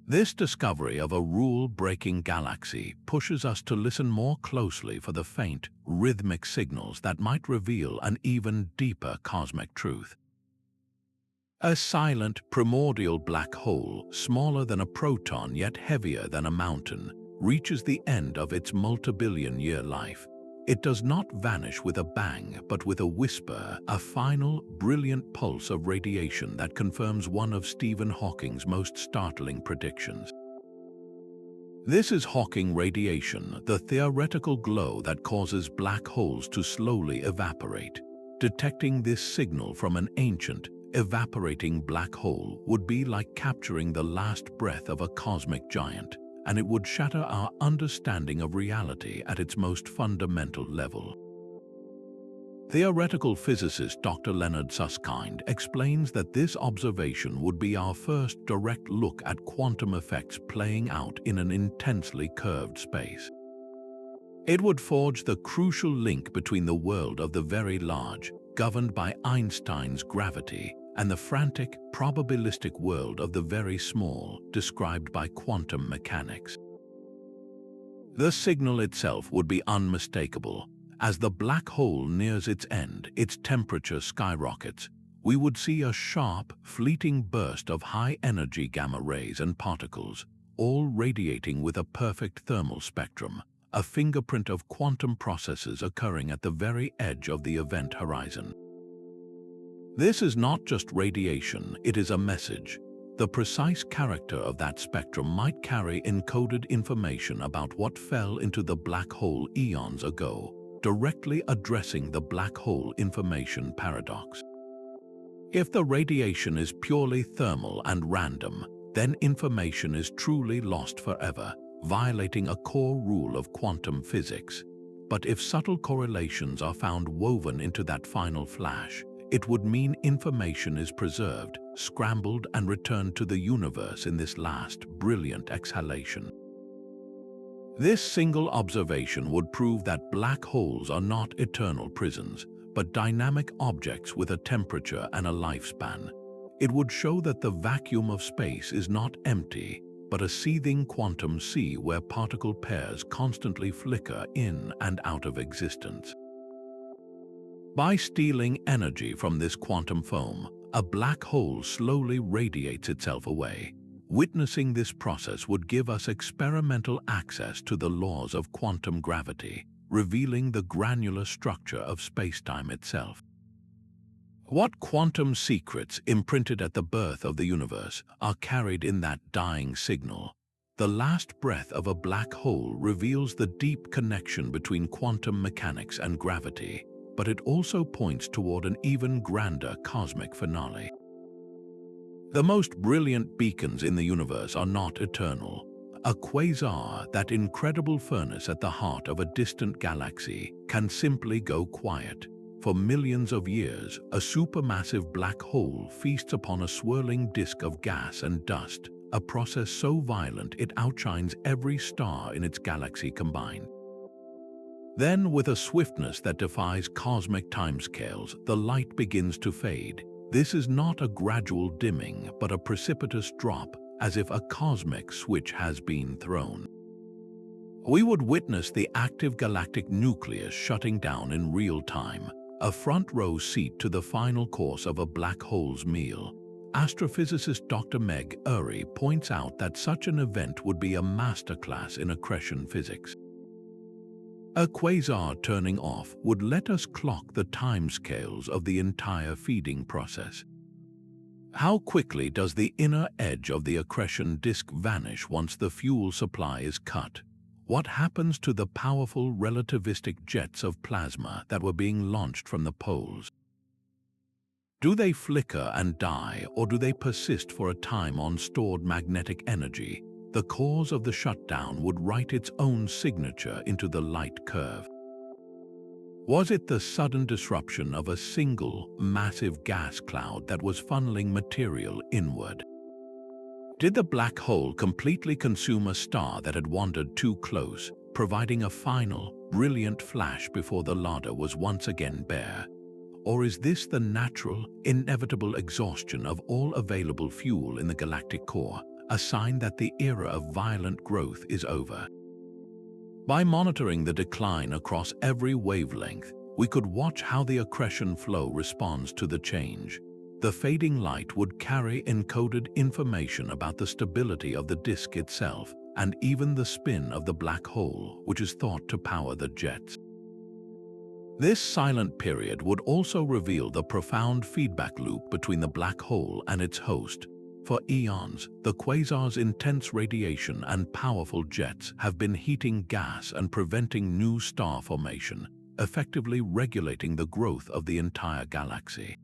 This discovery of a rule-breaking galaxy pushes us to listen more closely for the faint, rhythmic signals that might reveal an even deeper cosmic truth. A silent, primordial black hole, smaller than a proton yet heavier than a mountain, reaches the end of its multi-billion-year life. It does not vanish with a bang, but with a whisper, a final, brilliant pulse of radiation that confirms one of Stephen Hawking's most startling predictions. This is Hawking radiation, the theoretical glow that causes black holes to slowly evaporate. Detecting this signal from an ancient, evaporating black hole would be like capturing the last breath of a cosmic giant, and it would shatter our understanding of reality at its most fundamental level. Theoretical physicist Dr. Leonard Susskind explains that this observation would be our first direct look at quantum effects playing out in an intensely curved space. It would forge the crucial link between the world of the very large, governed by Einstein's gravity, and the frantic, probabilistic world of the very small, described by quantum mechanics. The signal itself would be unmistakable. As the black hole nears its end, its temperature skyrockets. We would see a sharp, fleeting burst of high-energy gamma rays and particles, all radiating with a perfect thermal spectrum, a fingerprint of quantum processes occurring at the very edge of the event horizon. This is not just radiation, it is a message. The precise character of that spectrum might carry encoded information about what fell into the black hole eons ago, directly addressing the black hole information paradox. If the radiation is purely thermal and random, then information is truly lost forever, violating a core rule of quantum physics. But if subtle correlations are found woven into that final flash, it would mean information is preserved, scrambled, and returned to the universe in this last, brilliant exhalation. This single observation would prove that black holes are not eternal prisons, but dynamic objects with a temperature and a lifespan. It would show that the vacuum of space is not empty, but a seething quantum sea where particle pairs constantly flicker in and out of existence. By stealing energy from this quantum foam, a black hole slowly radiates itself away. Witnessing this process would give us experimental access to the laws of quantum gravity, revealing the granular structure of spacetime itself. What quantum secrets imprinted at the birth of the universe are carried in that dying signal? The last breath of a black hole reveals the deep connection between quantum mechanics and gravity, but it also points toward an even grander cosmic finale. The most brilliant beacons in the universe are not eternal. A quasar, that incredible furnace at the heart of a distant galaxy, can simply go quiet. For millions of years, a supermassive black hole feasts upon a swirling disk of gas and dust, a process so violent it outshines every star in its galaxy combined. Then, with a swiftness that defies cosmic timescales, the light begins to fade. This is not a gradual dimming, but a precipitous drop, as if a cosmic switch has been thrown. We would witness the active galactic nucleus shutting down in real time, a front-row seat to the final course of a black hole's meal. Astrophysicist Dr. Meg Urry points out that such an event would be a masterclass in accretion physics. A quasar turning off would let us clock the timescales of the entire feeding process. How quickly does the inner edge of the accretion disk vanish once the fuel supply is cut? What happens to the powerful relativistic jets of plasma that were being launched from the poles? Do they flicker and die, or do they persist for a time on stored magnetic energy? The cause of the shutdown would write its own signature into the light curve. Was it the sudden disruption of a single, massive gas cloud that was funneling material inward? Did the black hole completely consume a star that had wandered too close, providing a final, brilliant flash before the larder was once again bare? Or is this the natural, inevitable exhaustion of all available fuel in the galactic core, a sign that the era of violent growth is over? By monitoring the decline across every wavelength, we could watch how the accretion flow responds to the change. The fading light would carry encoded information about the stability of the disk itself and even the spin of the black hole, which is thought to power the jets. This silent period would also reveal the profound feedback loop between the black hole and its host. For eons, the quasar's intense radiation and powerful jets have been heating gas and preventing new star formation, effectively regulating the growth of the entire galaxy.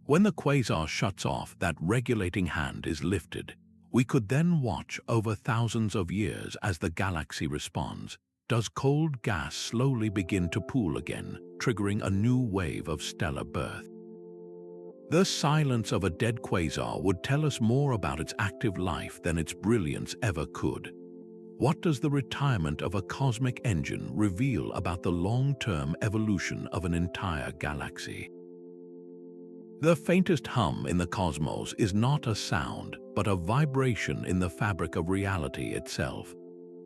When the quasar shuts off, that regulating hand is lifted. We could then watch over thousands of years as the galaxy responds. Does cold gas slowly begin to pool again, triggering a new wave of stellar birth? The silence of a dead quasar would tell us more about its active life than its brilliance ever could. What does the retirement of a cosmic engine reveal about the long-term evolution of an entire galaxy? The faintest hum in the cosmos is not a sound, but a vibration in the fabric of reality itself.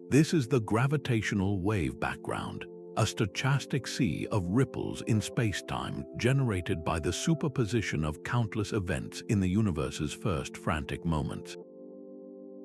This is the gravitational wave background, a stochastic sea of ripples in space-time generated by the superposition of countless events in the universe's first frantic moments.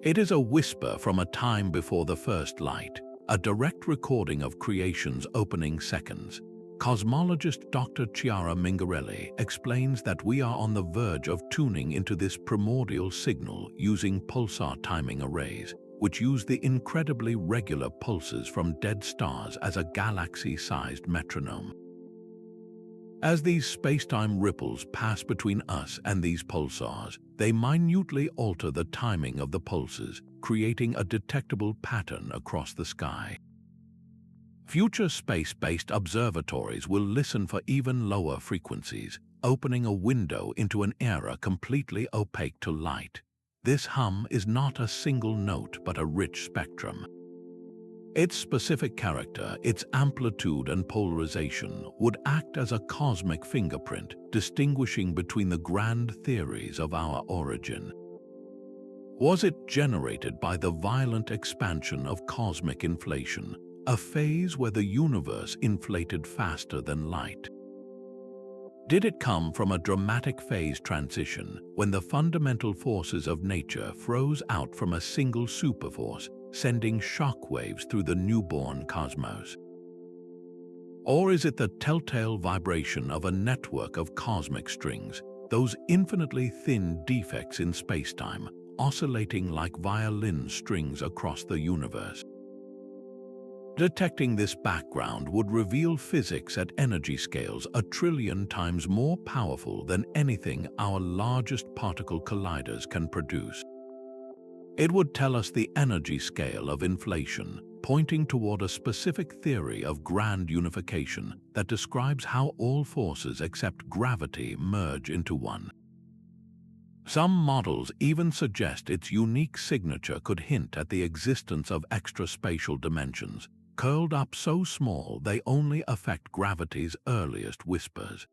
It is a whisper from a time before the first light, a direct recording of creation's opening seconds. Cosmologist Dr. Chiara Mingarelli explains that we are on the verge of tuning into this primordial signal using pulsar timing arrays, which use the incredibly regular pulses from dead stars as a galaxy-sized metronome. As these space-time ripples pass between us and these pulsars, they minutely alter the timing of the pulses, creating a detectable pattern across the sky. Future space-based observatories will listen for even lower frequencies, opening a window into an era completely opaque to light. This hum is not a single note but a rich spectrum. Its specific character, its amplitude and polarization, would act as a cosmic fingerprint, distinguishing between the grand theories of our origin. Was it generated by the violent expansion of cosmic inflation, a phase where the universe inflated faster than light? Did it come from a dramatic phase transition when the fundamental forces of nature froze out from a single superforce, sending shockwaves through the newborn cosmos? Or is it the telltale vibration of a network of cosmic strings, those infinitely thin defects in spacetime, oscillating like violin strings across the universe? Detecting this background would reveal physics at energy scales 1 trillion times more powerful than anything our largest particle colliders can produce. It would tell us the energy scale of inflation, pointing toward a specific theory of grand unification that describes how all forces except gravity merge into one. Some models even suggest its unique signature could hint at the existence of extraspatial dimensions, curled up so small they only affect gravity's earliest whispers.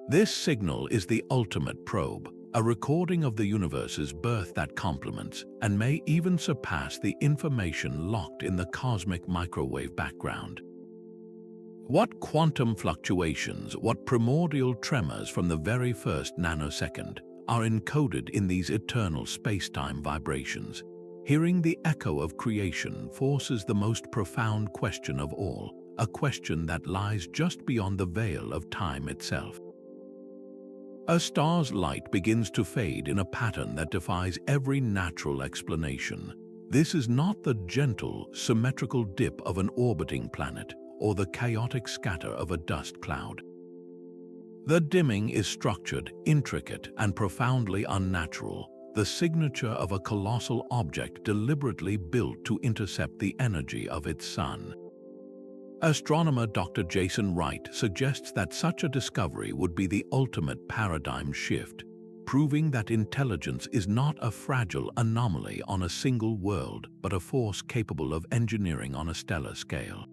This signal is the ultimate probe, a recording of the universe's birth that complements and may even surpass the information locked in the cosmic microwave background. What quantum fluctuations, what primordial tremors from the very first nanosecond are encoded in these eternal space-time vibrations? Hearing the echo of creation forces the most profound question of all, a question that lies just beyond the veil of time itself. A star's light begins to fade in a pattern that defies every natural explanation. This is not the gentle, symmetrical dip of an orbiting planet or the chaotic scatter of a dust cloud. The dimming is structured, intricate, and profoundly unnatural, the signature of a colossal object deliberately built to intercept the energy of its sun. Astronomer Dr. Jason Wright suggests that such a discovery would be the ultimate paradigm shift, proving that intelligence is not a fragile anomaly on a single world, but a force capable of engineering on a stellar scale.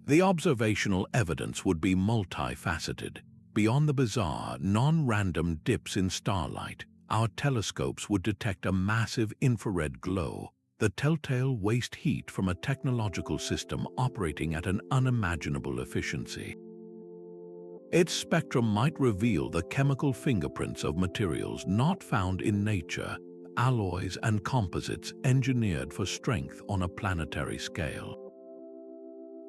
The observational evidence would be multifaceted. Beyond the bizarre, non-random dips in starlight, our telescopes would detect a massive infrared glow, the telltale waste heat from a technological system operating at an unimaginable efficiency. Its spectrum might reveal the chemical fingerprints of materials not found in nature, alloys and composites engineered for strength on a planetary scale.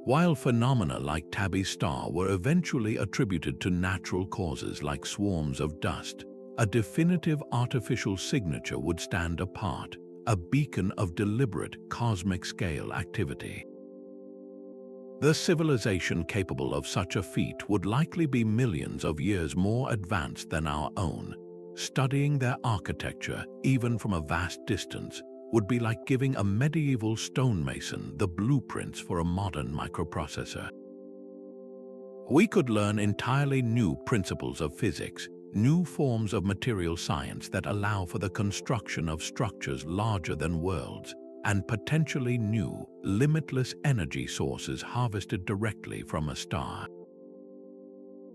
While phenomena like Tabby's star were eventually attributed to natural causes like swarms of dust, a definitive artificial signature would stand apart, a beacon of deliberate cosmic-scale activity. The civilization capable of such a feat would likely be millions of years more advanced than our own. Studying their architecture, even from a vast distance, would be like giving a medieval stonemason the blueprints for a modern microprocessor. We could learn entirely new principles of physics, new forms of material science that allow for the construction of structures larger than worlds, and potentially new, limitless energy sources harvested directly from a star.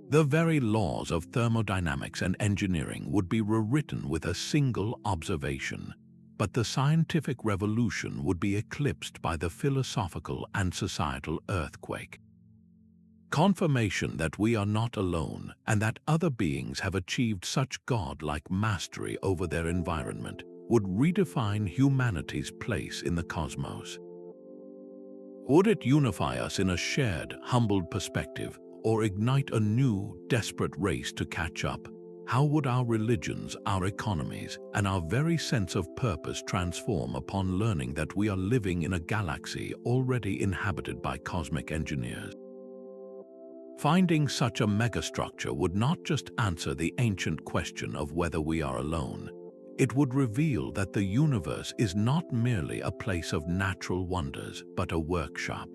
The very laws of thermodynamics and engineering would be rewritten with a single observation, but the scientific revolution would be eclipsed by the philosophical and societal earthquake. Confirmation that we are not alone and that other beings have achieved such godlike mastery over their environment would redefine humanity's place in the cosmos. Would it unify us in a shared, humbled perspective, or ignite a new, desperate race to catch up? How would our religions, our economies, and our very sense of purpose transform upon learning that we are living in a galaxy already inhabited by cosmic engineers? Finding such a megastructure would not just answer the ancient question of whether we are alone. It would reveal that the universe is not merely a place of natural wonders, but a workshop.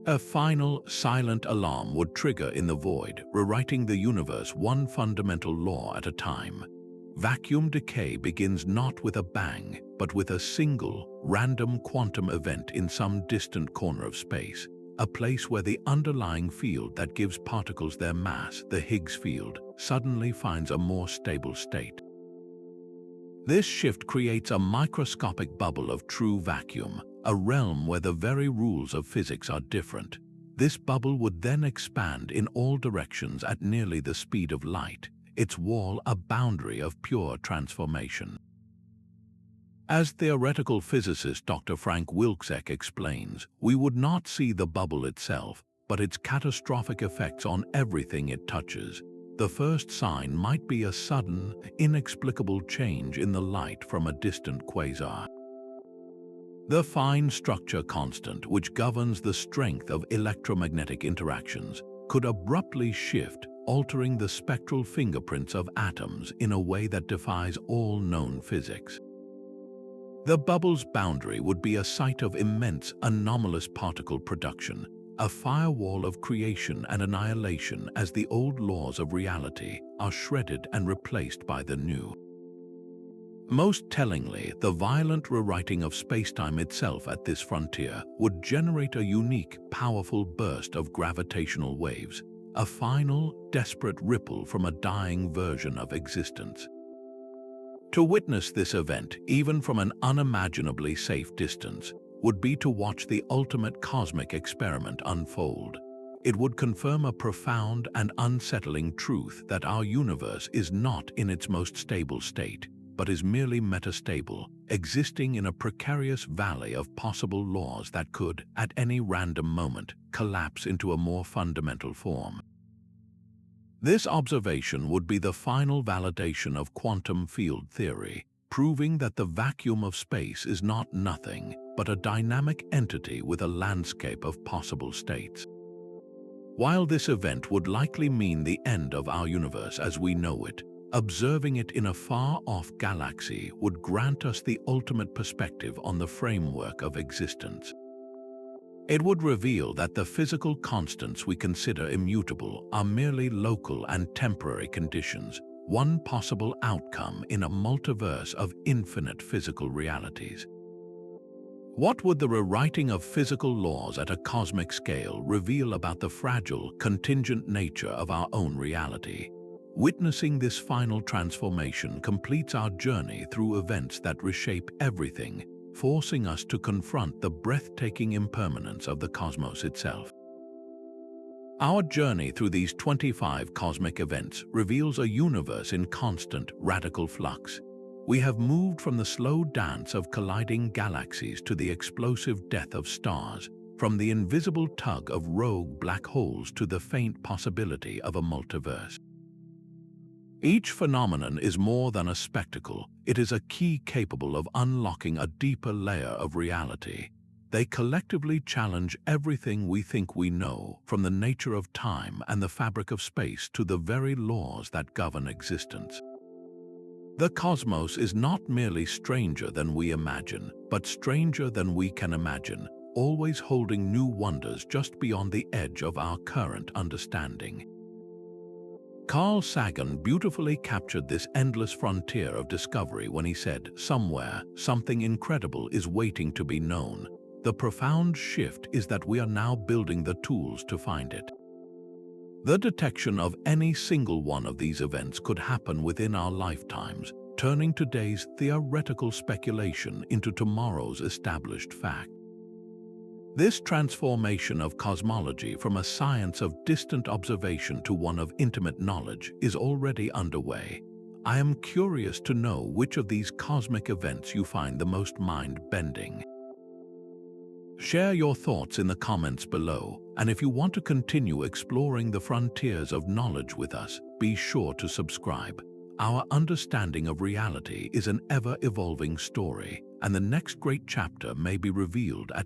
A final, silent alarm would trigger in the void, rewriting the universe one fundamental law at a time. Vacuum decay begins not with a bang, but with a single, random quantum event in some distant corner of space, a place where the underlying field that gives particles their mass, the Higgs field, suddenly finds a more stable state. This shift creates a microscopic bubble of true vacuum, a realm where the very rules of physics are different. This bubble would then expand in all directions at nearly the speed of light, its wall a boundary of pure transformation. As theoretical physicist Dr. Frank Wilczek explains, we would not see the bubble itself, but its catastrophic effects on everything it touches. The first sign might be a sudden, inexplicable change in the light from a distant quasar. The fine structure constant, which governs the strength of electromagnetic interactions, could abruptly shift, altering the spectral fingerprints of atoms in a way that defies all known physics. The bubble's boundary would be a site of immense anomalous particle production, a firewall of creation and annihilation as the old laws of reality are shredded and replaced by the new. Most tellingly, the violent rewriting of spacetime itself at this frontier would generate a unique, powerful burst of gravitational waves, a final, desperate ripple from a dying version of existence. To witness this event, even from an unimaginably safe distance, would be to watch the ultimate cosmic experiment unfold. It would confirm a profound and unsettling truth that our universe is not in its most stable state, but is merely metastable, existing in a precarious valley of possible laws that could, at any random moment, collapse into a more fundamental form. This observation would be the final validation of quantum field theory, proving that the vacuum of space is not nothing, but a dynamic entity with a landscape of possible states. While this event would likely mean the end of our universe as we know it, observing it in a far-off galaxy would grant us the ultimate perspective on the framework of existence. It would reveal that the physical constants we consider immutable are merely local and temporary conditions, one possible outcome in a multiverse of infinite physical realities. What would the rewriting of physical laws at a cosmic scale reveal about the fragile, contingent nature of our own reality? Witnessing this final transformation completes our journey through events that reshape everything, forcing us to confront the breathtaking impermanence of the cosmos itself. Our journey through these 25 cosmic events reveals a universe in constant, radical flux. We have moved from the slow dance of colliding galaxies to the explosive death of stars, from the invisible tug of rogue black holes to the faint possibility of a multiverse. Each phenomenon is more than a spectacle. It is a key capable of unlocking a deeper layer of reality. They collectively challenge everything we think we know, from the nature of time and the fabric of space to the very laws that govern existence. The cosmos is not merely stranger than we imagine, but stranger than we can imagine, always holding new wonders just beyond the edge of our current understanding. Carl Sagan beautifully captured this endless frontier of discovery when he said, "Somewhere, something incredible is waiting to be known. The profound shift is that we are now building the tools to find it." The detection of any single one of these events could happen within our lifetimes, turning today's theoretical speculation into tomorrow's established fact. This transformation of cosmology from a science of distant observation to one of intimate knowledge is already underway. I am curious to know which of these cosmic events you find the most mind-bending. Share your thoughts in the comments below, and if you want to continue exploring the frontiers of knowledge with us, be sure to subscribe. Our understanding of reality is an ever-evolving story, and the next great chapter may be revealed at